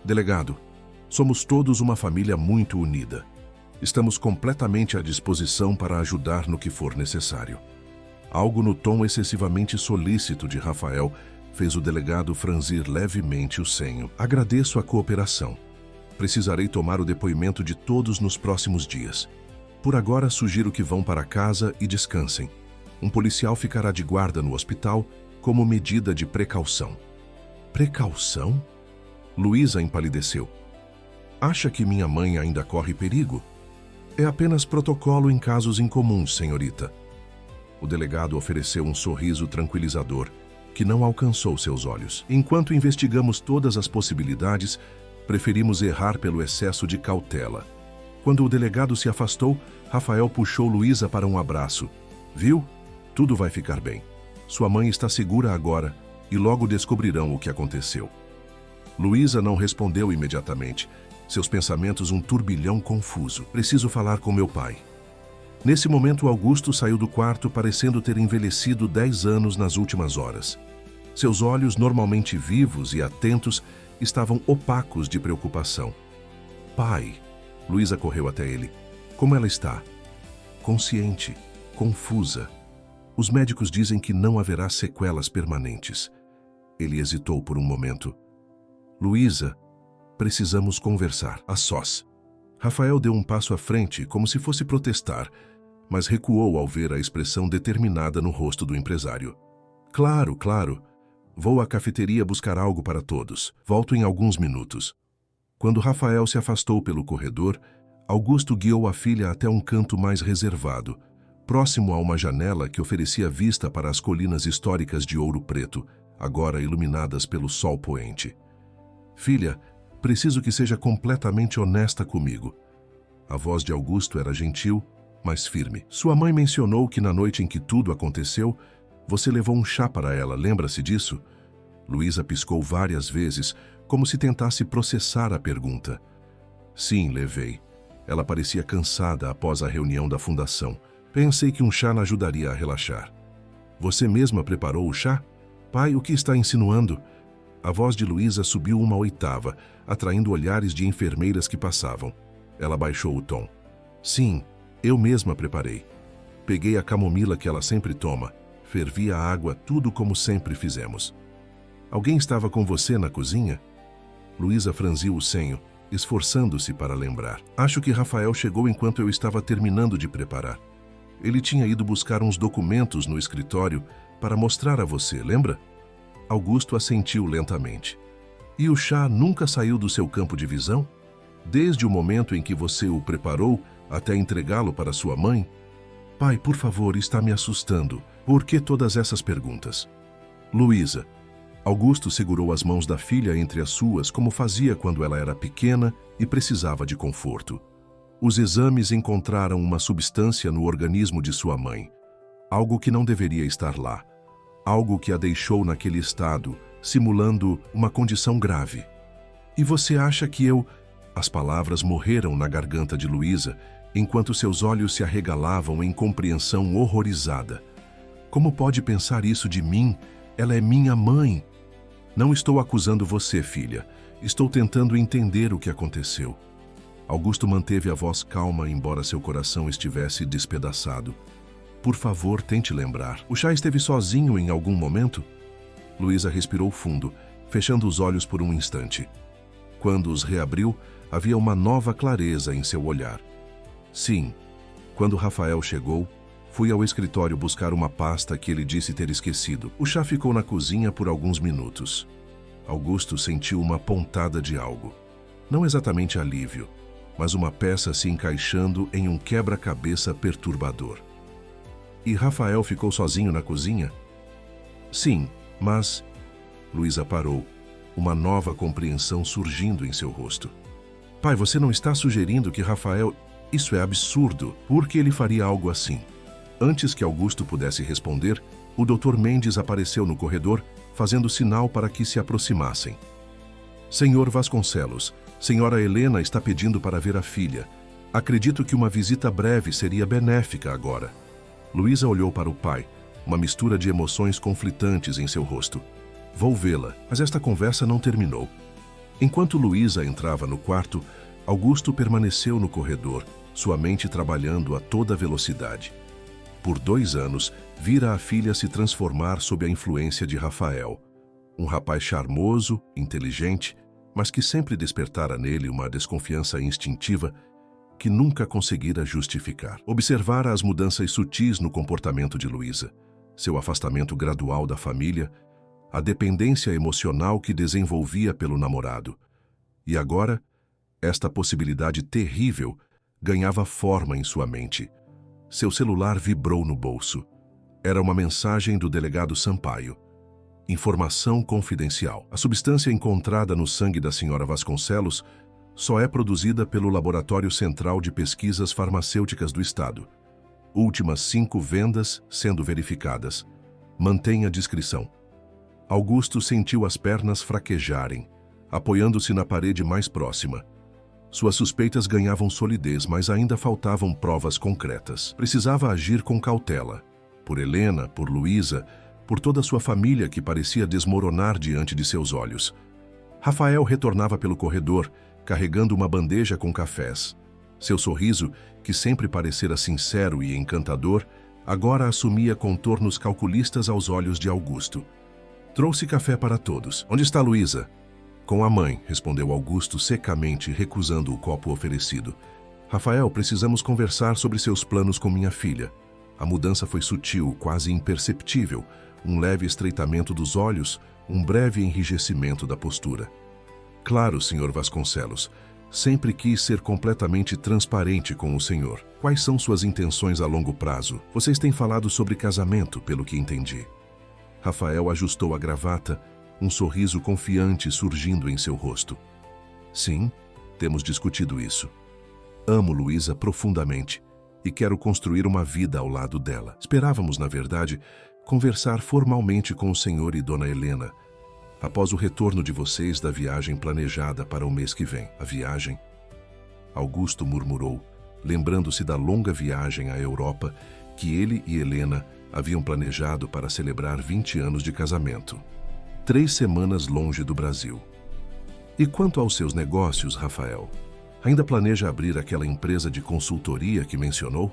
S1: Delegado, somos todos uma família muito unida. Estamos completamente à disposição para ajudar no que for necessário. Algo no tom excessivamente solícito de Rafael fez o delegado franzir levemente o senho. Agradeço a cooperação. Precisarei tomar o depoimento de todos nos próximos dias. Por agora, sugiro que vão para casa e descansem. Um policial ficará de guarda no hospital como medida de precaução. Precaução? Luísa empalideceu. Acha que minha mãe ainda corre perigo? É apenas protocolo em casos incomuns, senhorita. O delegado ofereceu um sorriso tranquilizador, que não alcançou seus olhos. Enquanto investigamos todas as possibilidades, preferimos errar pelo excesso de cautela. Quando o delegado se afastou, Rafael puxou Luísa para um abraço. Viu? Tudo vai ficar bem. Sua mãe está segura agora e logo descobrirão o que aconteceu. Luísa não respondeu imediatamente. Seus pensamentos um turbilhão confuso. Preciso falar com meu pai. Nesse momento, Augusto saiu do quarto parecendo ter envelhecido 10 anos nas últimas horas. Seus olhos, normalmente vivos e atentos, estavam opacos de preocupação. Pai, Luísa correu até ele. Como ela está? Consciente, confusa. Os médicos dizem que não haverá sequelas permanentes. Ele hesitou por um momento. Luísa, precisamos conversar, a sós. Rafael deu um passo à frente, como se fosse protestar, mas recuou ao ver a expressão determinada no rosto do empresário. Claro, claro. Vou à cafeteria buscar algo para todos. Volto em alguns minutos. Quando Rafael se afastou pelo corredor, Augusto guiou a filha até um canto mais reservado, próximo a uma janela que oferecia vista para as colinas históricas de Ouro Preto, agora iluminadas pelo sol poente. Filha, preciso que seja completamente honesta comigo. A voz de Augusto era gentil, mas firme. Sua mãe mencionou que na noite em que tudo aconteceu, você levou um chá para ela, lembra-se disso? Luísa piscou várias vezes, como se tentasse processar a pergunta. Sim, levei. Ela parecia cansada após a reunião da fundação. Pensei que um chá a ajudaria a relaxar. Você mesma preparou o chá? Pai, o que está insinuando? A voz de Luísa subiu uma oitava, atraindo olhares de enfermeiras que passavam. Ela baixou o tom. Sim, eu mesma preparei. Peguei a camomila que ela sempre toma. Fervi a água, tudo como sempre fizemos. Alguém estava com você na cozinha? Luísa franziu o senho, esforçando-se para lembrar. Acho que Rafael chegou enquanto eu estava terminando de preparar. Ele tinha ido buscar uns documentos no escritório para mostrar a você, lembra? Augusto assentiu lentamente. E o chá nunca saiu do seu campo de visão? Desde o momento em que você o preparou até entregá-lo para sua mãe? Pai, por favor, está me assustando. Por que todas essas perguntas? Luísa. Augusto segurou as mãos da filha entre as suas como fazia quando ela era pequena e precisava de conforto. Os exames encontraram uma substância no organismo de sua mãe. Algo que não deveria estar lá. Algo que a deixou naquele estado, simulando uma condição grave. E você acha que eu... As palavras morreram na garganta de Luísa, enquanto seus olhos se arregalavam em compreensão horrorizada. Como pode pensar isso de mim? Ela é minha mãe. Não estou acusando você, filha. Estou tentando entender o que aconteceu. Augusto manteve a voz calma, embora seu coração estivesse despedaçado. Por favor, tente lembrar. O chá esteve sozinho em algum momento? Luísa respirou fundo, fechando os olhos por um instante. Quando os reabriu, havia uma nova clareza em seu olhar. Sim, quando Rafael chegou, fui ao escritório buscar uma pasta que ele disse ter esquecido. O chá ficou na cozinha por alguns minutos. Augusto sentiu uma pontada de algo. Não exatamente alívio, mas uma peça se encaixando em um quebra-cabeça perturbador. E Rafael ficou sozinho na cozinha? Sim, mas... Luísa parou, uma nova compreensão surgindo em seu rosto. Pai, você não está sugerindo que Rafael... Isso é absurdo. Por que ele faria algo assim? Antes que Augusto pudesse responder, o Dr. Mendes apareceu no corredor, fazendo sinal para que se aproximassem. Senhor Vasconcelos, senhora Helena está pedindo para ver a filha. Acredito que uma visita breve seria benéfica agora. Luísa olhou para o pai, uma mistura de emoções conflitantes em seu rosto. Vou vê-la, mas esta conversa não terminou. Enquanto Luísa entrava no quarto, Augusto permaneceu no corredor, sua mente trabalhando a toda velocidade. Por 2 anos, vira a filha se transformar sob a influência de Rafael. Um rapaz charmoso, inteligente, mas que sempre despertara nele uma desconfiança instintiva que nunca conseguira justificar. Observara as mudanças sutis no comportamento de Luísa, seu afastamento gradual da família, a dependência emocional que desenvolvia pelo namorado. E agora, esta possibilidade terrível ganhava forma em sua mente. Seu celular vibrou no bolso. Era uma mensagem do delegado Sampaio. Informação confidencial. A substância encontrada no sangue da senhora Vasconcelos só é produzida pelo Laboratório Central de Pesquisas Farmacêuticas do Estado. Últimas 5 vendas sendo verificadas. Mantenha discrição. Augusto sentiu as pernas fraquejarem, apoiando-se na parede mais próxima. Suas suspeitas ganhavam solidez, mas ainda faltavam provas concretas. Precisava agir com cautela. Por Helena, por Luísa, por toda a sua família que parecia desmoronar diante de seus olhos. Rafael retornava pelo corredor, carregando uma bandeja com cafés. Seu sorriso, que sempre parecera sincero e encantador, agora assumia contornos calculistas aos olhos de Augusto. Trouxe café para todos. Onde está Luísa? Com a mãe, respondeu Augusto secamente, recusando o copo oferecido. Rafael, precisamos conversar sobre seus planos com minha filha. A mudança foi sutil, quase imperceptível. Um leve estreitamento dos olhos, um breve enrijecimento da postura. Claro, senhor Vasconcelos. Sempre quis ser completamente transparente com o senhor. Quais são suas intenções a longo prazo? Vocês têm falado sobre casamento, pelo que entendi. Rafael ajustou a gravata, um sorriso confiante surgindo em seu rosto. Sim, temos discutido isso. Amo Luísa profundamente e quero construir uma vida ao lado dela. Esperávamos, na verdade, conversar formalmente com o senhor e dona Helena, após o retorno de vocês da viagem planejada para o mês que vem. A viagem? Augusto murmurou, lembrando-se da longa viagem à Europa que ele e Helena haviam planejado para celebrar 20 anos de casamento. 3 semanas longe do Brasil. E quanto aos seus negócios, Rafael? Ainda planeja abrir aquela empresa de consultoria que mencionou?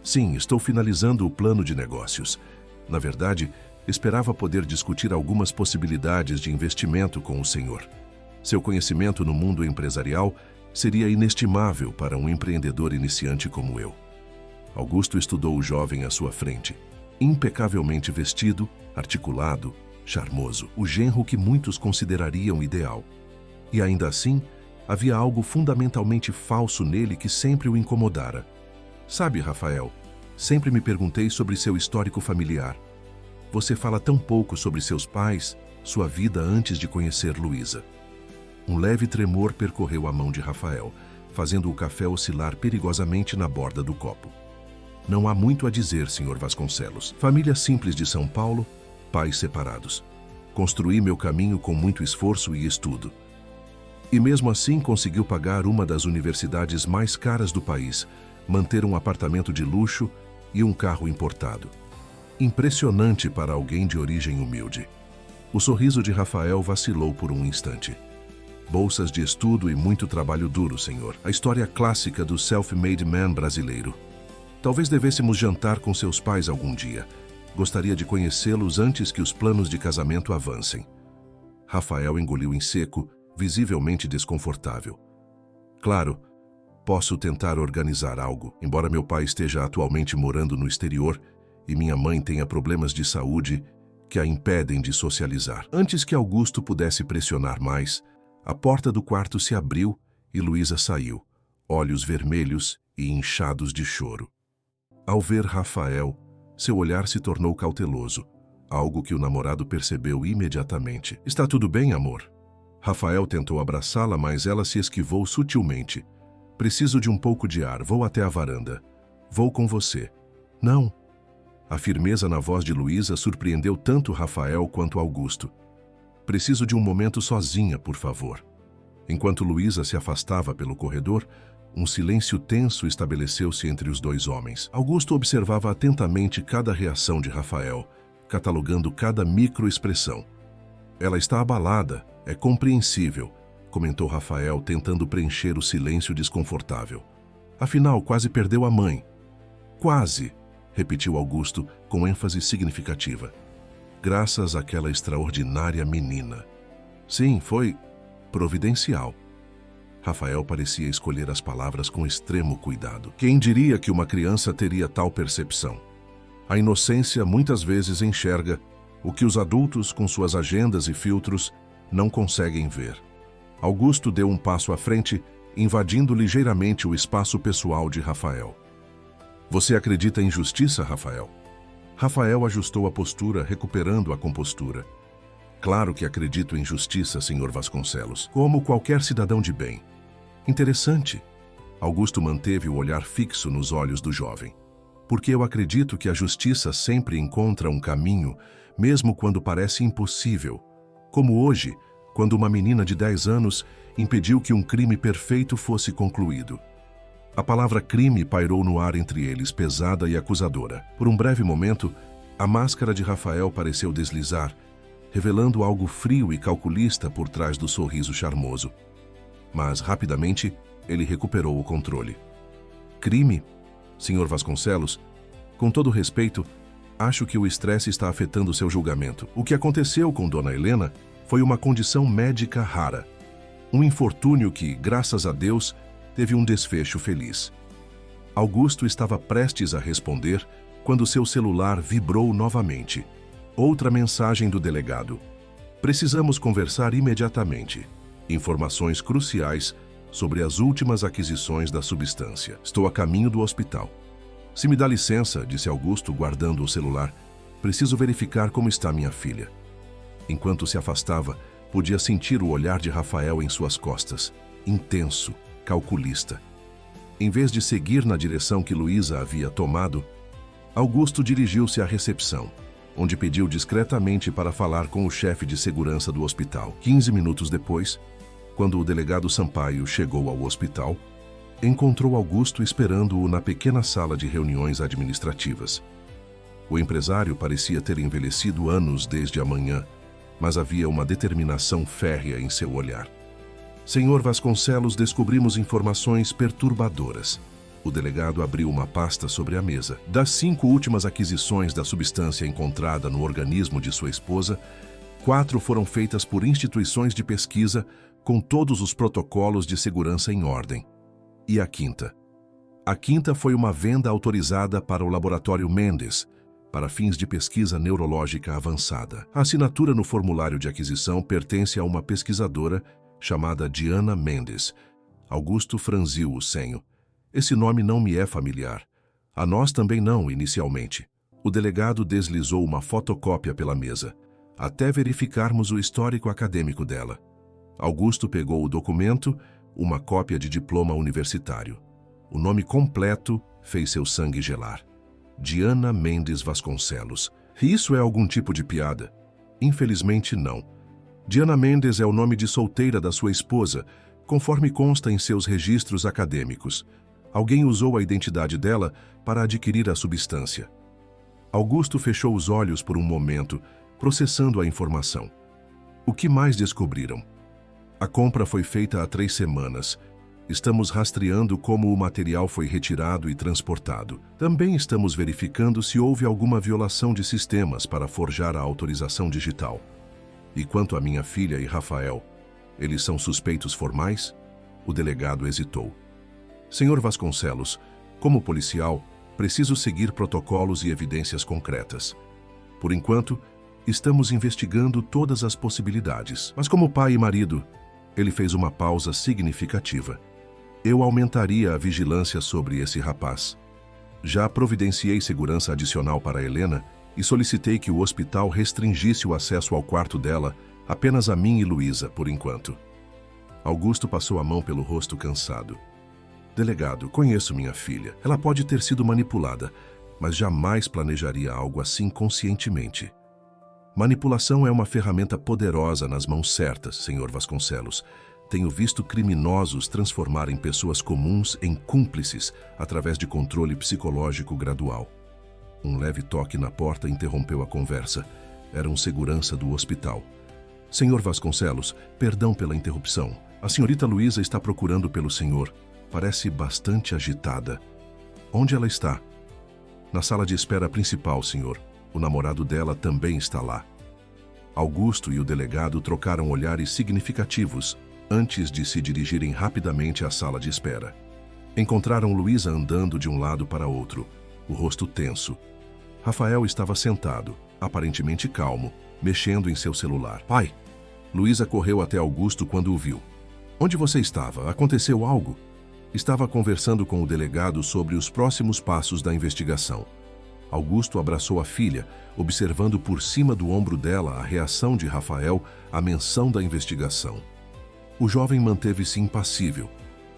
S1: Sim, estou finalizando o plano de negócios. Na verdade, esperava poder discutir algumas possibilidades de investimento com o senhor. Seu conhecimento no mundo empresarial seria inestimável para um empreendedor iniciante como eu. Augusto estudou o jovem à sua frente, impecavelmente vestido, articulado, charmoso, o genro que muitos considerariam ideal. E ainda assim, havia algo fundamentalmente falso nele que sempre o incomodara. Sabe, Rafael, sempre me perguntei sobre seu histórico familiar. Você fala tão pouco sobre seus pais, sua vida antes de conhecer Luísa. Um leve tremor percorreu a mão de Rafael, fazendo o café oscilar perigosamente na borda do copo. Não há muito a dizer, senhor Vasconcelos. Família simples de São Paulo, pais separados. Construí meu caminho com muito esforço e estudo. E mesmo assim conseguiu pagar uma das universidades mais caras do país, manter um apartamento de luxo e um carro importado. Impressionante para alguém de origem humilde. O sorriso de Rafael vacilou por um instante. Bolsas de estudo e muito trabalho duro, senhor. A história clássica do self-made man brasileiro. Talvez devêssemos jantar com seus pais algum dia. Gostaria de conhecê-los antes que os planos de casamento avancem. Rafael engoliu em seco, visivelmente desconfortável. Claro, posso tentar organizar algo, embora meu pai esteja atualmente morando no exterior e minha mãe tenha problemas de saúde que a impedem de socializar. Antes que Augusto pudesse pressionar mais, a porta do quarto se abriu e Luísa saiu, olhos vermelhos e inchados de choro. Ao ver Rafael, seu olhar se tornou cauteloso, algo que o namorado percebeu imediatamente. Está tudo bem, amor? Rafael tentou abraçá-la, mas ela se esquivou sutilmente. Preciso de um pouco de ar, vou até a varanda. Vou com você. Não. A firmeza na voz de Luísa surpreendeu tanto Rafael quanto Augusto. Preciso de um momento sozinha, por favor. Enquanto Luísa se afastava pelo corredor, um silêncio tenso estabeleceu-se entre os dois homens. Augusto observava atentamente cada reação de Rafael, catalogando cada microexpressão. Ela está abalada, é compreensível, comentou Rafael, tentando preencher o silêncio desconfortável. Afinal, quase perdeu a mãe. Quase, repetiu Augusto com ênfase significativa. Graças àquela extraordinária menina. Sim, foi providencial. Rafael parecia escolher as palavras com extremo cuidado. Quem diria que uma criança teria tal percepção? A inocência muitas vezes enxerga o que os adultos, com suas agendas e filtros, não conseguem ver. Augusto deu um passo à frente, invadindo ligeiramente o espaço pessoal de Rafael. Você acredita em justiça, Rafael? Rafael ajustou a postura, recuperando a compostura. Claro que acredito em justiça, Sr. Vasconcelos, como qualquer cidadão de bem. Interessante. Augusto manteve o olhar fixo nos olhos do jovem. Porque eu acredito que a justiça sempre encontra um caminho, mesmo quando parece impossível. Como hoje, quando uma menina de 10 anos impediu que um crime perfeito fosse concluído. A palavra crime pairou no ar entre eles, pesada e acusadora. Por um breve momento, a máscara de Rafael pareceu deslizar, revelando algo frio e calculista por trás do sorriso charmoso. Mas, rapidamente, ele recuperou o controle. Crime? Sr. Vasconcelos, com todo respeito, acho que o estresse está afetando seu julgamento. O que aconteceu com Dona Helena foi uma condição médica rara. Um infortúnio que, graças a Deus, teve um desfecho feliz. Augusto estava prestes a responder quando seu celular vibrou novamente. Outra mensagem do delegado. Precisamos conversar imediatamente. Informações cruciais sobre as últimas aquisições da substância. Estou a caminho do hospital. Se me dá licença, disse Augusto, guardando o celular, preciso verificar como está minha filha. Enquanto se afastava, podia sentir o olhar de Rafael em suas costas, intenso, calculista. Em vez de seguir na direção que Luísa havia tomado, Augusto dirigiu-se à recepção, onde pediu discretamente para falar com o chefe de segurança do hospital. 15 minutos depois, quando o delegado Sampaio chegou ao hospital, encontrou Augusto esperando-o na pequena sala de reuniões administrativas. O empresário parecia ter envelhecido anos desde a manhã, mas havia uma determinação férrea em seu olhar. Senhor Vasconcelos, descobrimos informações perturbadoras. O delegado abriu uma pasta sobre a mesa. Das 5 últimas aquisições da substância encontrada no organismo de sua esposa, 4 foram feitas por instituições de pesquisa com todos os protocolos de segurança em ordem. E a quinta? A quinta foi uma venda autorizada para o Laboratório Mendes, para fins de pesquisa neurológica avançada. A assinatura no formulário de aquisição pertence a uma pesquisadora chamada Diana Mendes. Augusto franziu o senho. Esse nome não me é familiar. A nós também não, inicialmente. O delegado deslizou uma fotocópia pela mesa, até verificarmos o histórico acadêmico dela. Augusto pegou o documento, uma cópia de diploma universitário. O nome completo fez seu sangue gelar. Diana Mendes Vasconcelos. Isso é algum tipo de piada? Infelizmente não. Diana Mendes é o nome de solteira da sua esposa, conforme consta em seus registros acadêmicos. Alguém usou a identidade dela para adquirir a substância. Augusto fechou os olhos por um momento, processando a informação. O que mais descobriram? A compra foi feita há 3 semanas. Estamos rastreando como o material foi retirado e transportado. Também estamos verificando se houve alguma violação de sistemas para forjar a autorização digital. E quanto a minha filha e Rafael, eles são suspeitos formais? O delegado hesitou. Senhor Vasconcelos, como policial, preciso seguir protocolos e evidências concretas. Por enquanto, estamos investigando todas as possibilidades. Mas como pai e marido, ele fez uma pausa significativa. Eu aumentaria a vigilância sobre esse rapaz. Já providenciei segurança adicional para Helena e solicitei que o hospital restringisse o acesso ao quarto dela apenas a mim e Luísa, por enquanto. Augusto passou a mão pelo rosto cansado. Delegado, conheço minha filha. Ela pode ter sido manipulada, mas jamais planejaria algo assim conscientemente. Manipulação é uma ferramenta poderosa nas mãos certas, Sr. Vasconcelos. Tenho visto criminosos transformarem pessoas comuns em cúmplices através de controle psicológico gradual. Um leve toque na porta interrompeu a conversa. Era um segurança do hospital. Sr. Vasconcelos, perdão pela interrupção. A senhorita Luísa está procurando pelo senhor. Parece bastante agitada. Onde ela está? Na sala de espera principal, senhor. O namorado dela também está lá. Augusto e o delegado trocaram olhares significativos antes de se dirigirem rapidamente à sala de espera. Encontraram Luísa andando de um lado para outro, o rosto tenso. Rafael estava sentado, aparentemente calmo, mexendo em seu celular. Pai! Luísa correu até Augusto quando o viu. Onde você estava? Aconteceu algo? Estava conversando com o delegado sobre os próximos passos da investigação. Augusto abraçou a filha, observando por cima do ombro dela a reação de Rafael à menção da investigação. O jovem manteve-se impassível,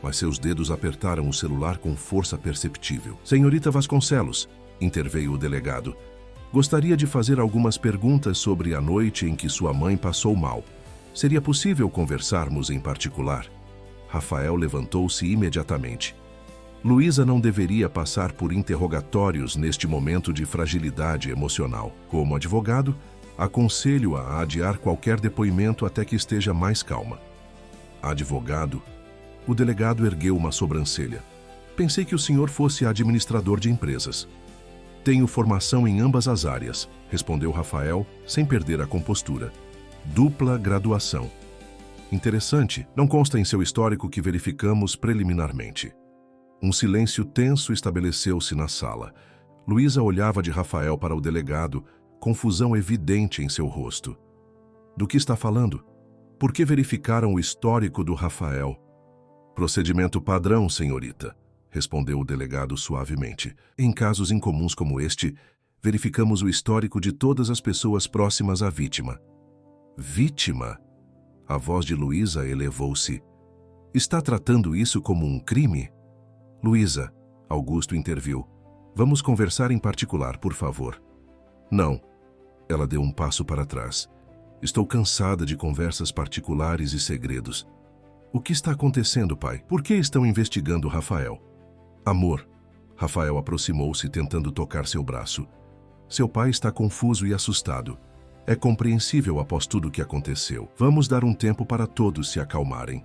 S1: mas seus dedos apertaram o celular com força perceptível. Senhorita Vasconcelos, interveio o delegado, gostaria de fazer algumas perguntas sobre a noite em que sua mãe passou mal. Seria possível conversarmos em particular? Rafael levantou-se imediatamente. Luísa não deveria passar por interrogatórios neste momento de fragilidade emocional. Como advogado, aconselho-a a adiar qualquer depoimento até que esteja mais calma. Advogado? O delegado ergueu uma sobrancelha. Pensei que o senhor fosse administrador de empresas. Tenho formação em ambas as áreas, respondeu Rafael, sem perder a compostura. Dupla graduação. Interessante, não consta em seu histórico que verificamos preliminarmente. Um silêncio tenso estabeleceu-se na sala. Luísa olhava de Rafael para o delegado, confusão evidente em seu rosto. Do que está falando? Por que verificaram o histórico do Rafael? Procedimento padrão, senhorita, respondeu o delegado suavemente. Em casos incomuns como este, verificamos o histórico de todas as pessoas próximas à vítima. Vítima? A voz de Luísa elevou-se. Está tratando isso como um crime? Luísa, Augusto interviu. Vamos conversar em particular, por favor. Não. Ela deu um passo para trás. Estou cansada de conversas particulares e segredos. O que está acontecendo, pai? Por que estão investigando Rafael? Amor. Rafael aproximou-se tentando tocar seu braço. Seu pai está confuso e assustado. É compreensível após tudo o que aconteceu. Vamos dar um tempo para todos se acalmarem.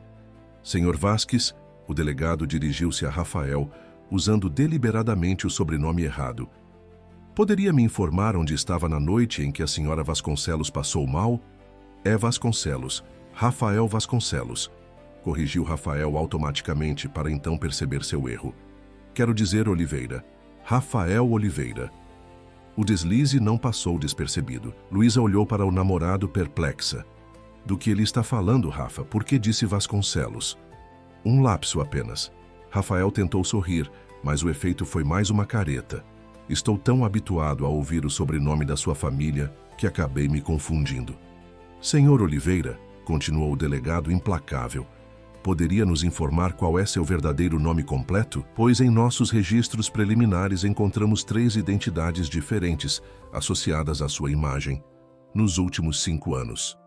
S1: Senhor Vasques, o delegado dirigiu-se a Rafael, usando deliberadamente o sobrenome errado. Poderia me informar onde estava na noite em que a senhora Vasconcelos passou mal? É Vasconcelos, Rafael Vasconcelos. Corrigiu Rafael automaticamente para então perceber seu erro. Quero dizer Oliveira. Rafael Oliveira. O deslize não passou despercebido. Luísa olhou para o namorado perplexa. Do que ele está falando, Rafa? Por que disse Vasconcelos? Um lapso apenas. Rafael tentou sorrir, mas o efeito foi mais uma careta. Estou tão habituado a ouvir o sobrenome da sua família que acabei me confundindo. Senhor Oliveira, continuou o delegado implacável, poderia nos informar qual é seu verdadeiro nome completo? Pois em nossos registros preliminares encontramos 3 identidades diferentes associadas à sua imagem nos últimos 5 anos.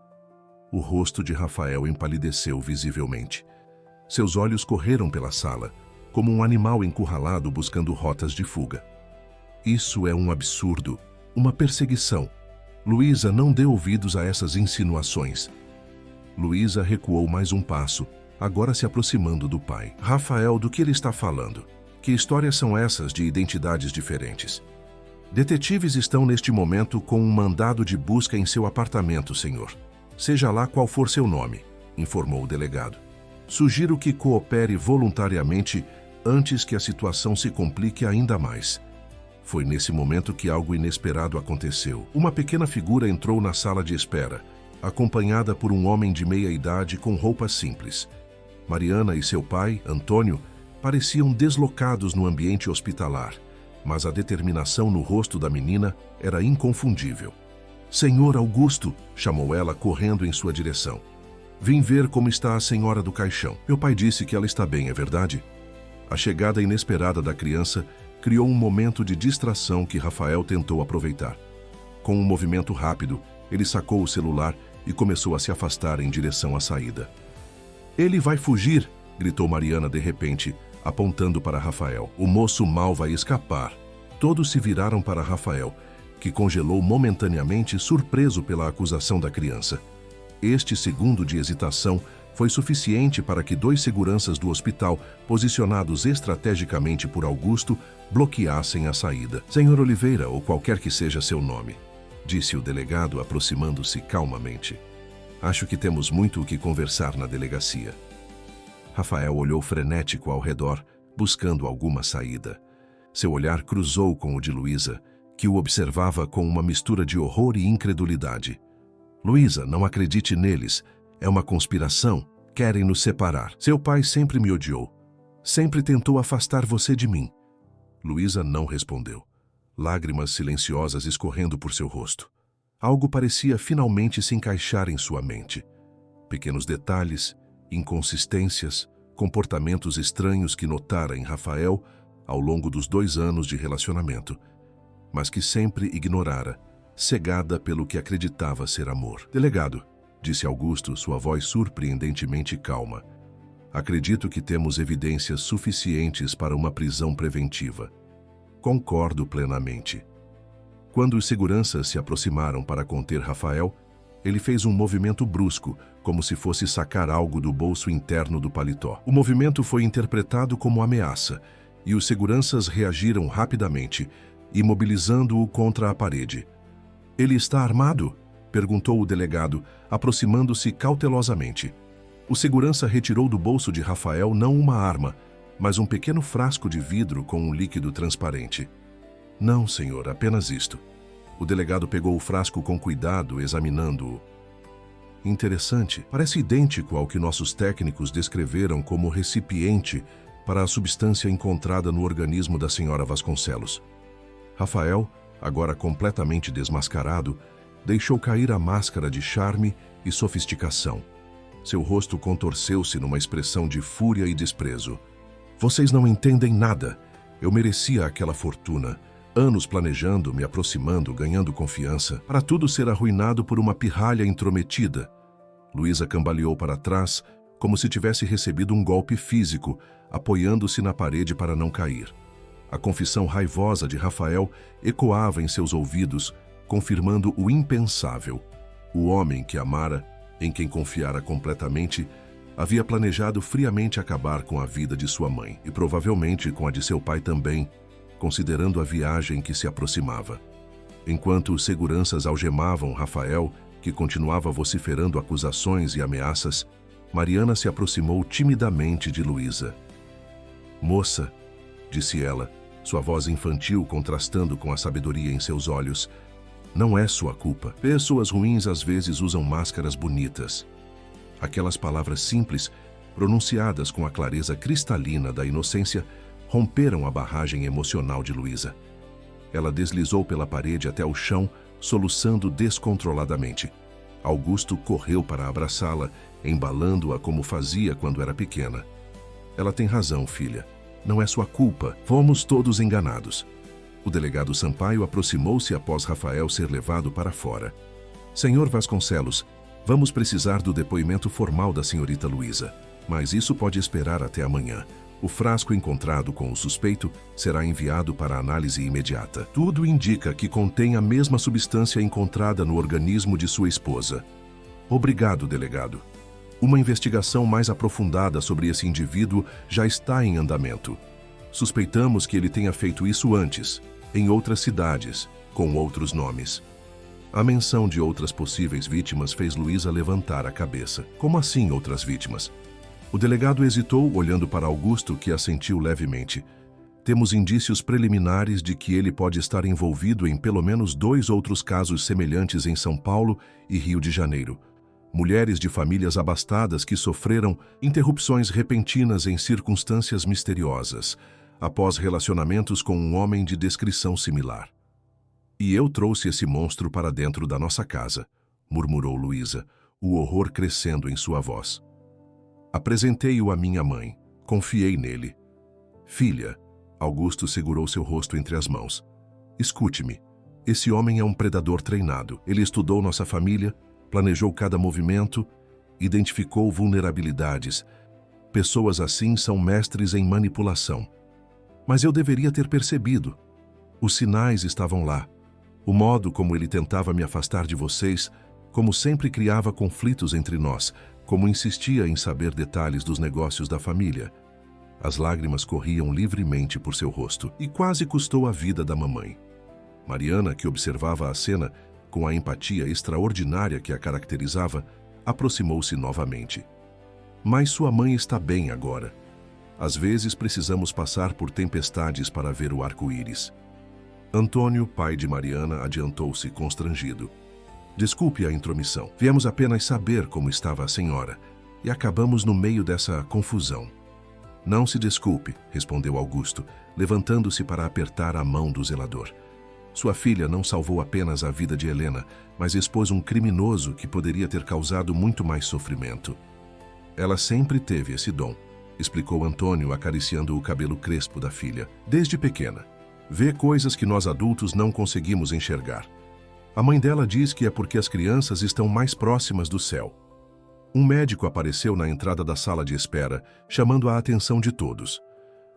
S1: O rosto de Rafael empalideceu visivelmente. Seus olhos correram pela sala, como um animal encurralado buscando rotas de fuga. Isso é um absurdo, uma perseguição. Luísa não dê ouvidos a essas insinuações. Luísa recuou mais um passo, agora se aproximando do pai. Rafael, do que ele está falando? Que histórias são essas de identidades diferentes? Detetives estão neste momento com um mandado de busca em seu apartamento, senhor. Seja lá qual for seu nome, informou o delegado. Sugiro que coopere voluntariamente antes que a situação se complique ainda mais. Foi nesse momento que algo inesperado aconteceu. Uma pequena figura entrou na sala de espera, acompanhada por um homem de meia idade com roupas simples. Mariana e seu pai, Antônio, pareciam deslocados no ambiente hospitalar, mas a determinação no rosto da menina era inconfundível. "Senhor Augusto", chamou ela, correndo em sua direção. "Vim ver como está a senhora do caixão. Meu pai disse que ela está bem, é verdade?" A chegada inesperada da criança criou um momento de distração que Rafael tentou aproveitar. Com um movimento rápido, ele sacou o celular e começou a se afastar em direção à saída. "Ele vai fugir!" gritou Mariana de repente, apontando para Rafael. "O moço mal vai escapar." Todos se viraram para Rafael, que congelou momentaneamente, surpreso pela acusação da criança. Este segundo de hesitação foi suficiente para que 2 seguranças do hospital, posicionados estrategicamente por Augusto, bloqueassem a saída. "Senhor Oliveira, ou qualquer que seja seu nome", disse o delegado, aproximando-se calmamente. "Acho que temos muito o que conversar na delegacia." Rafael olhou frenético ao redor, buscando alguma saída. Seu olhar cruzou com o de Luísa, que o observava com uma mistura de horror e incredulidade. "Luísa, não acredite neles. É uma conspiração. Querem nos separar. Seu pai sempre me odiou. Sempre tentou afastar você de mim." Luísa não respondeu. Lágrimas silenciosas escorrendo por seu rosto. Algo parecia finalmente se encaixar em sua mente. Pequenos detalhes, inconsistências, comportamentos estranhos que notara em Rafael ao longo dos 2 anos de relacionamento, mas que sempre ignorara, cegada pelo que acreditava ser amor. "Delegado", disse Augusto, sua voz surpreendentemente calma, "acredito que temos evidências suficientes para uma prisão preventiva." "Concordo plenamente." Quando os seguranças se aproximaram para conter Rafael, ele fez um movimento brusco, como se fosse sacar algo do bolso interno do paletó. O movimento foi interpretado como ameaça, e os seguranças reagiram rapidamente, imobilizando-o contra a parede. "Ele está armado?" perguntou o delegado, aproximando-se cautelosamente. O segurança retirou do bolso de Rafael não uma arma, mas um pequeno frasco de vidro com um líquido transparente. "Não, senhor, apenas isto." O delegado pegou o frasco com cuidado, examinando-o. "Interessante, parece idêntico ao que nossos técnicos descreveram como recipiente para a substância encontrada no organismo da senhora Vasconcelos." Rafael, agora completamente desmascarado, deixou cair a máscara de charme e sofisticação. Seu rosto contorceu-se numa expressão de fúria e desprezo. "Vocês não entendem nada. Eu merecia aquela fortuna. Anos planejando, me aproximando, ganhando confiança, para tudo ser arruinado por uma pirralha intrometida." Luísa cambaleou para trás, como se tivesse recebido um golpe físico, apoiando-se na parede para não cair. A confissão raivosa de Rafael ecoava em seus ouvidos, confirmando o impensável. O homem que amara, em quem confiara completamente, havia planejado friamente acabar com a vida de sua mãe, e provavelmente com a de seu pai também, considerando a viagem que se aproximava. Enquanto os seguranças algemavam Rafael, que continuava vociferando acusações e ameaças, Mariana se aproximou timidamente de Luísa. "Moça", disse ela, sua voz infantil contrastando com a sabedoria em seus olhos, "não é sua culpa. Pessoas ruins às vezes usam máscaras bonitas." Aquelas palavras simples, pronunciadas com a clareza cristalina da inocência, romperam a barragem emocional de Luísa. Ela deslizou pela parede até o chão, soluçando descontroladamente. Augusto correu para abraçá-la, embalando-a como fazia quando era pequena. "Ela tem razão, filha. Não é sua culpa. Fomos todos enganados." O delegado Sampaio aproximou-se após Rafael ser levado para fora. "Senhor Vasconcelos, vamos precisar do depoimento formal da senhorita Luísa, mas isso pode esperar até amanhã. O frasco encontrado com o suspeito será enviado para análise imediata. Tudo indica que contém a mesma substância encontrada no organismo de sua esposa." "Obrigado, delegado. Uma investigação mais aprofundada sobre esse indivíduo já está em andamento. Suspeitamos que ele tenha feito isso antes, em outras cidades, com outros nomes." A menção de outras possíveis vítimas fez Luísa levantar a cabeça. "Como assim outras vítimas?" O delegado hesitou, olhando para Augusto, que assentiu levemente. "Temos indícios preliminares de que ele pode estar envolvido em pelo menos 2 outros casos semelhantes em São Paulo e Rio de Janeiro. Mulheres de famílias abastadas que sofreram interrupções repentinas em circunstâncias misteriosas. após relacionamentos com um homem de descrição similar. E eu trouxe esse monstro para dentro da nossa casa, murmurou Luísa, o horror crescendo em sua voz. Apresentei-o à minha mãe. Confiei nele. Filha, Augusto segurou seu rosto entre as mãos. Escute-me. Esse homem é um predador treinado. Ele estudou nossa família, planejou cada movimento, identificou vulnerabilidades. Pessoas assim são mestres em manipulação. Mas eu deveria ter percebido. Os sinais estavam lá. O modo como ele tentava me afastar de vocês, como sempre criava conflitos entre nós, como insistia em saber detalhes dos negócios da família. As lágrimas corriam livremente por seu rosto e quase custou a vida da mamãe. Mariana, que observava a cena com a empatia extraordinária que a caracterizava, aproximou-se novamente. Mas sua mãe está bem agora. Às vezes precisamos passar por tempestades para ver o arco-íris. Antônio, pai de Mariana, adiantou-se constrangido. Desculpe a intromissão. Viemos apenas saber como estava a senhora e acabamos no meio dessa confusão. Não se desculpe, respondeu Augusto, levantando-se para apertar a mão do zelador. Sua filha não salvou apenas a vida de Helena, mas expôs um criminoso que poderia ter causado muito mais sofrimento. Ela sempre teve esse dom, explicou Antônio, acariciando o cabelo crespo da filha. Desde pequena. Vê coisas que nós adultos não conseguimos enxergar. A mãe dela diz que é porque as crianças estão mais próximas do céu. Um médico apareceu na entrada da sala de espera, chamando a atenção de todos.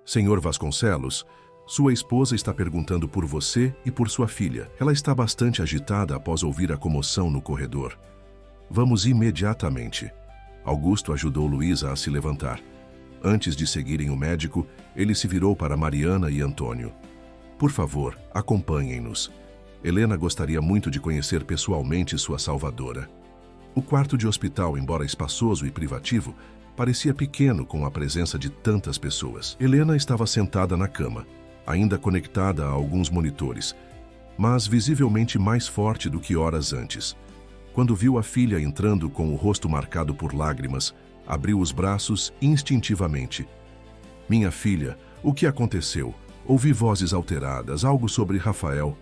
S1: Senhor Vasconcelos, sua esposa está perguntando por você e por sua filha. Ela está bastante agitada após ouvir a comoção no corredor. Vamos imediatamente. Augusto ajudou Luísa a se levantar. Antes de seguirem o médico, ele se virou para Mariana e Antônio. Por favor, acompanhem-nos. Helena gostaria muito de conhecer pessoalmente sua salvadora. O quarto de hospital, embora espaçoso e privativo, parecia pequeno com a presença de tantas pessoas. Helena estava sentada na cama, ainda conectada a alguns monitores, mas visivelmente mais forte do que horas antes. Quando viu a filha entrando com o rosto marcado por lágrimas, abriu os braços instintivamente. Minha filha, o que aconteceu? Ouvi vozes alteradas, algo sobre Rafael.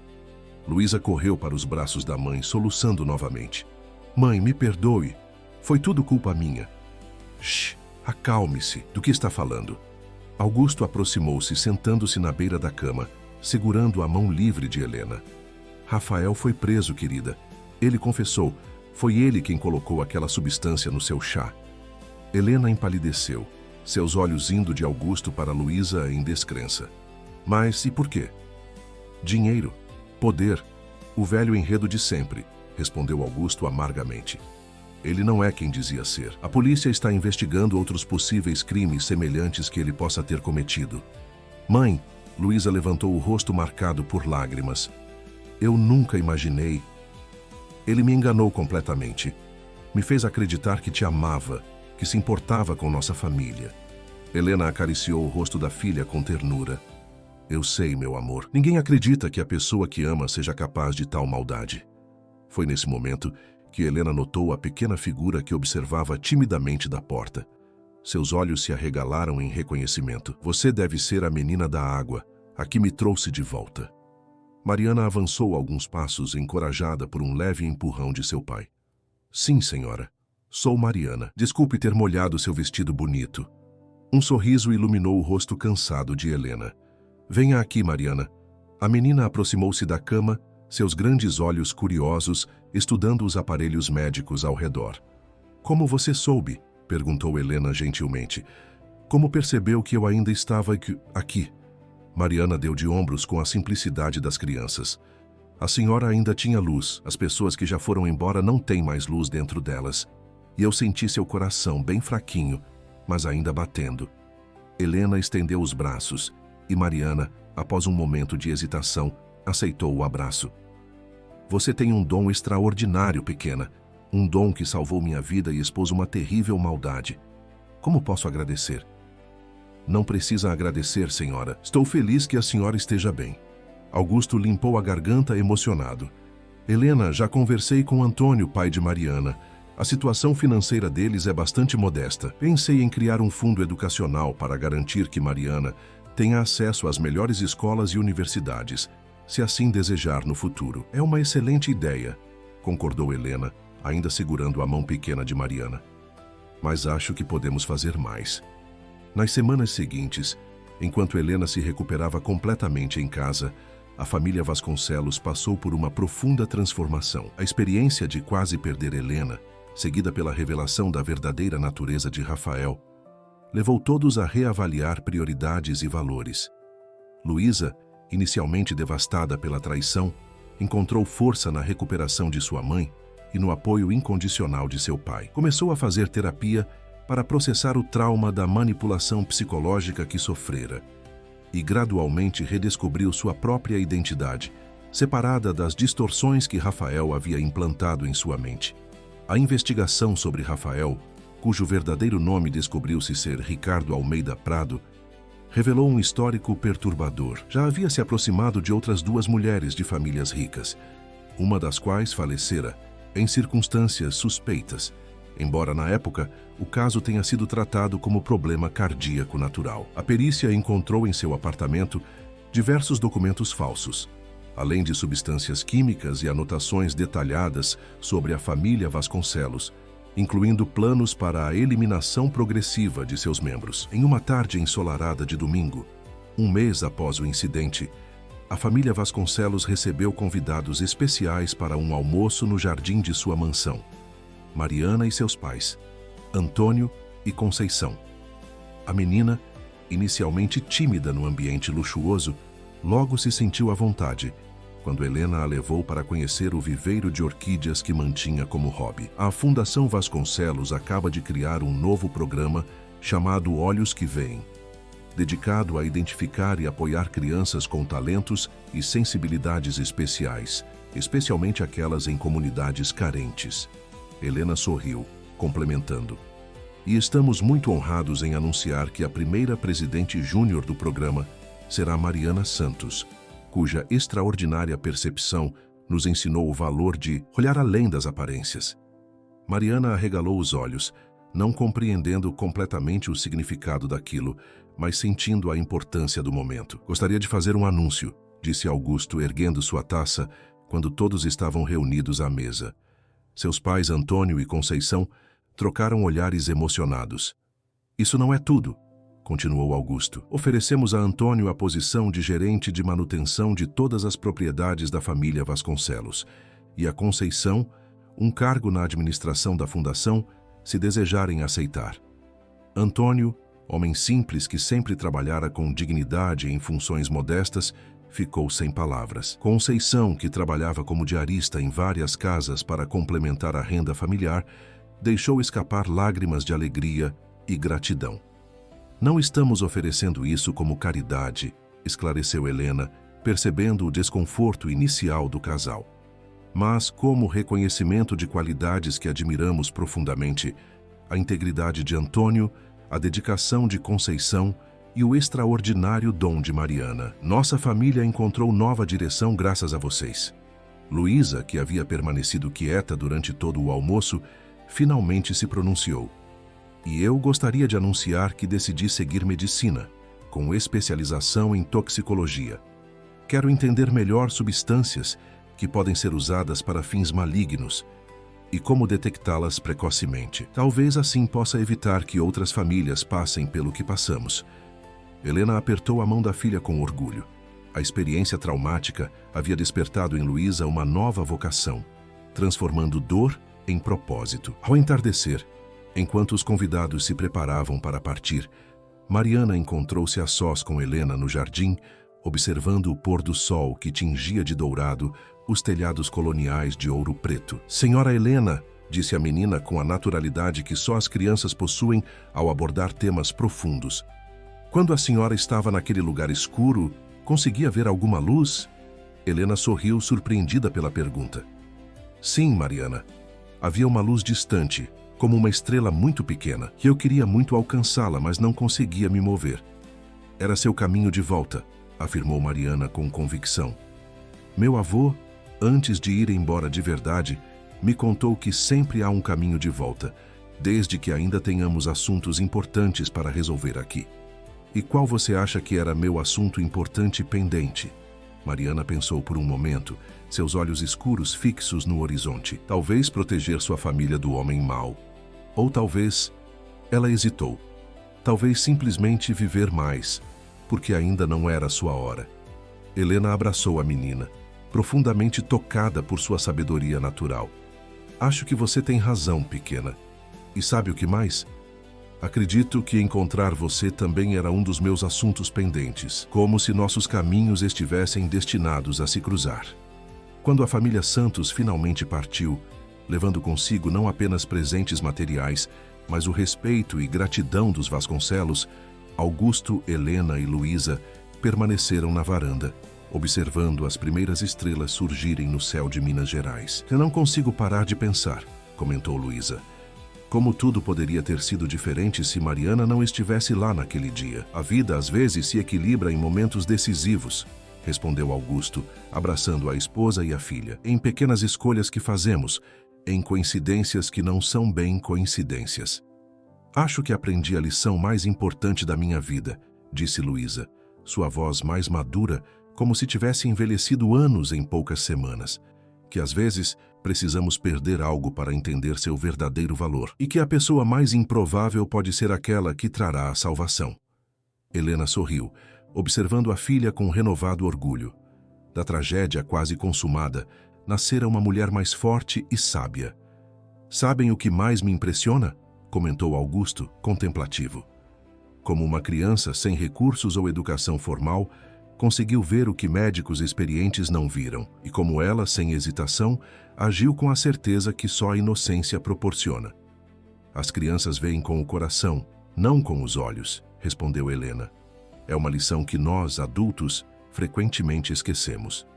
S1: Luísa correu para os braços da mãe, soluçando novamente. Mãe, me perdoe. Foi tudo culpa minha. Shh, acalme-se. Do que está falando? Augusto aproximou-se, sentando-se na beira da cama, segurando a mão livre de Helena. Rafael foi preso, querida. Ele confessou. Foi ele quem colocou aquela substância no seu chá. Helena empalideceu, seus olhos indo de Augusto para Luísa em descrença. Mas e por quê? Dinheiro, poder, o velho enredo de sempre, respondeu Augusto amargamente. Ele não é quem dizia ser. A polícia está investigando outros possíveis crimes semelhantes que ele possa ter cometido. Mãe, Luísa levantou o rosto marcado por lágrimas. Eu nunca imaginei. Ele me enganou completamente. Me fez acreditar que te amava, que se importava com nossa família. Helena acariciou o rosto da filha com ternura. Eu sei, meu amor. Ninguém acredita que a pessoa que ama seja capaz de tal maldade. Foi nesse momento que Helena notou a pequena figura que observava timidamente da porta. Seus olhos se arregalaram em reconhecimento. Você deve ser a menina da água, a que me trouxe de volta. Mariana avançou alguns passos, encorajada por um leve empurrão de seu pai. Sim, senhora. Sou Mariana. Desculpe ter molhado seu vestido bonito. Um sorriso iluminou o rosto cansado de Helena. Venha aqui, Mariana. A menina aproximou-se da cama, seus grandes olhos curiosos, estudando os aparelhos médicos ao redor. Como você soube? Perguntou Helena gentilmente. Como percebeu que eu ainda estava aqui? Mariana deu de ombros com a simplicidade das crianças. A senhora ainda tinha luz. As pessoas que já foram embora não têm mais luz dentro delas. E eu senti seu coração bem fraquinho, mas ainda batendo. Helena estendeu os braços e Mariana, após um momento de hesitação, aceitou o abraço. Você tem um dom extraordinário, pequena. Um dom que salvou minha vida e expôs uma terrível maldade. Como posso agradecer? Não precisa agradecer, senhora. Estou feliz que a senhora esteja bem. Augusto limpou a garganta emocionado. Helena, já conversei com Antônio, pai de Mariana. A situação financeira deles é bastante modesta. Pensei em criar um fundo educacional para garantir que Mariana tenha acesso às melhores escolas e universidades, se assim desejar no futuro. É uma excelente ideia, concordou Helena, ainda segurando a mão pequena de Mariana. Mas acho que podemos fazer mais. Nas semanas seguintes, enquanto Helena se recuperava completamente em casa, a família Vasconcelos passou por uma profunda transformação. A experiência de quase perder Helena, seguida pela revelação da verdadeira natureza de Rafael, levou todos a reavaliar prioridades e valores. Luísa, inicialmente devastada pela traição, encontrou força na recuperação de sua mãe e no apoio incondicional de seu pai. Começou a fazer terapia para processar o trauma da manipulação psicológica que sofrera e gradualmente redescobriu sua própria identidade, separada das distorções que Rafael havia implantado em sua mente. A investigação sobre Rafael, cujo verdadeiro nome descobriu-se ser Ricardo Almeida Prado, revelou um histórico perturbador. Já havia se aproximado de outras duas mulheres de famílias ricas, uma das quais falecera em circunstâncias suspeitas, embora na época o caso tenha sido tratado como problema cardíaco natural. A perícia encontrou em seu apartamento diversos documentos falsos, além de substâncias químicas e anotações detalhadas sobre a família Vasconcelos, incluindo planos para a eliminação progressiva de seus membros. Em uma tarde ensolarada de domingo, um mês após o incidente, a família Vasconcelos recebeu convidados especiais para um almoço no jardim de sua mansão. Mariana e seus pais, Antônio e Conceição. A menina, inicialmente tímida no ambiente luxuoso, logo se sentiu à vontade quando Helena a levou para conhecer o viveiro de orquídeas que mantinha como hobby. A Fundação Vasconcelos acaba de criar um novo programa chamado Olhos que Veem, dedicado a identificar e apoiar crianças com talentos e sensibilidades especiais, especialmente aquelas em comunidades carentes. Helena sorriu, complementando. E estamos muito honrados em anunciar que a primeira presidente júnior do programa será Mariana Santos, cuja extraordinária percepção nos ensinou o valor de olhar além das aparências. Mariana arregalou os olhos, não compreendendo completamente o significado daquilo, mas sentindo a importância do momento. Gostaria de fazer um anúncio, disse Augusto, erguendo sua taça, quando todos estavam reunidos à mesa. Seus pais, Antônio e Conceição, trocaram olhares emocionados. Isso não é tudo, continuou Augusto. Oferecemos a Antônio a posição de gerente de manutenção de todas as propriedades da família Vasconcelos e a Conceição um cargo na administração da fundação, se desejarem aceitar. Antônio, homem simples que sempre trabalhara com dignidade em funções modestas, ficou sem palavras. Conceição, que trabalhava como diarista em várias casas para complementar a renda familiar, deixou escapar lágrimas de alegria e gratidão. Não estamos oferecendo isso como caridade, esclareceu Helena, percebendo o desconforto inicial do casal, mas como reconhecimento de qualidades que admiramos profundamente: a integridade de Antônio, a dedicação de Conceição e o extraordinário dom de Mariana. Nossa família encontrou nova direção graças a vocês. Luísa, que havia permanecido quieta durante todo o almoço, finalmente se pronunciou. E eu gostaria de anunciar que decidi seguir medicina, com especialização em toxicologia. Quero entender melhor substâncias que podem ser usadas para fins malignos e como detectá-las precocemente. Talvez assim possa evitar que outras famílias passem pelo que passamos. Helena apertou a mão da filha com orgulho. A experiência traumática havia despertado em Luísa uma nova vocação, transformando dor em propósito. Ao entardecer, enquanto os convidados se preparavam para partir, Mariana encontrou-se a sós com Helena no jardim, observando o pôr do sol que tingia de dourado os telhados coloniais de ouro preto. Senhora Helena, disse a menina com a naturalidade que só as crianças possuem ao abordar temas profundos. Quando a senhora estava naquele lugar escuro, conseguia ver alguma luz? Helena sorriu, surpreendida pela pergunta. Sim, Mariana. Havia uma luz distante, como uma estrela muito pequena, que eu queria muito alcançá-la, mas não conseguia me mover. Era seu caminho de volta, afirmou Mariana com convicção. Meu avô, antes de ir embora de verdade, me contou que sempre há um caminho de volta, desde que ainda tenhamos assuntos importantes para resolver aqui. E qual você acha que era meu assunto importante pendente? Mariana pensou por um momento, seus olhos escuros fixos no horizonte. Talvez proteger sua família do homem mau. Ou talvez... Ela hesitou. Talvez simplesmente viver mais, porque ainda não era sua hora. Helena abraçou a menina, profundamente tocada por sua sabedoria natural. Acho que você tem razão, pequena. E sabe o que mais? Acredito que encontrar você também era um dos meus assuntos pendentes, como se nossos caminhos estivessem destinados a se cruzar. Quando a família Santos finalmente partiu, levando consigo não apenas presentes materiais, mas o respeito e gratidão dos Vasconcelos, Augusto, Helena e Luísa permaneceram na varanda, observando as primeiras estrelas surgirem no céu de Minas Gerais. Eu não consigo parar de pensar, comentou Luísa. Como tudo poderia ter sido diferente se Mariana não estivesse lá naquele dia. A vida às vezes se equilibra em momentos decisivos, respondeu Augusto, abraçando a esposa e a filha. Em pequenas escolhas que fazemos, em coincidências que não são bem coincidências. Acho que aprendi a lição mais importante da minha vida, disse Luísa, sua voz mais madura, como se tivesse envelhecido anos em poucas semanas. Que às vezes precisamos perder algo para entender seu verdadeiro valor, e que a pessoa mais improvável pode ser aquela que trará a salvação. Helena sorriu, observando a filha com renovado orgulho. Da tragédia quase consumada, nascera uma mulher mais forte e sábia. Sabem o que mais me impressiona? Comentou Augusto, contemplativo. Como uma criança sem recursos ou educação formal, conseguiu ver o que médicos experientes não viram, e como ela, sem hesitação, agiu com a certeza que só a inocência proporciona. As crianças veem com o coração, não com os olhos, respondeu Helena. É uma lição que nós, adultos, frequentemente esquecemos.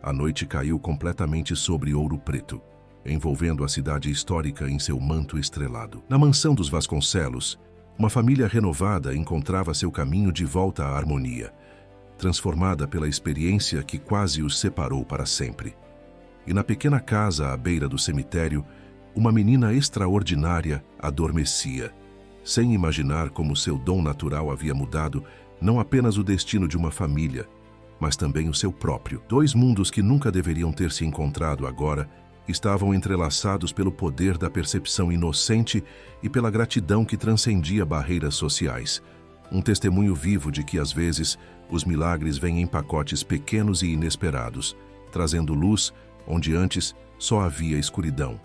S1: A noite caiu completamente sobre Ouro Preto, envolvendo a cidade histórica em seu manto estrelado. Na mansão dos Vasconcelos, uma família renovada encontrava seu caminho de volta à harmonia, transformada pela experiência que quase os separou para sempre. E na pequena casa à beira do cemitério, uma menina extraordinária adormecia, sem imaginar como seu dom natural havia mudado não apenas o destino de uma família, mas também o seu próprio. Dois mundos que nunca deveriam ter se encontrado agora estavam entrelaçados pelo poder da percepção inocente e pela gratidão que transcendia barreiras sociais. Um testemunho vivo de que, às vezes, os milagres vêm em pacotes pequenos e inesperados, trazendo luz onde antes só havia escuridão.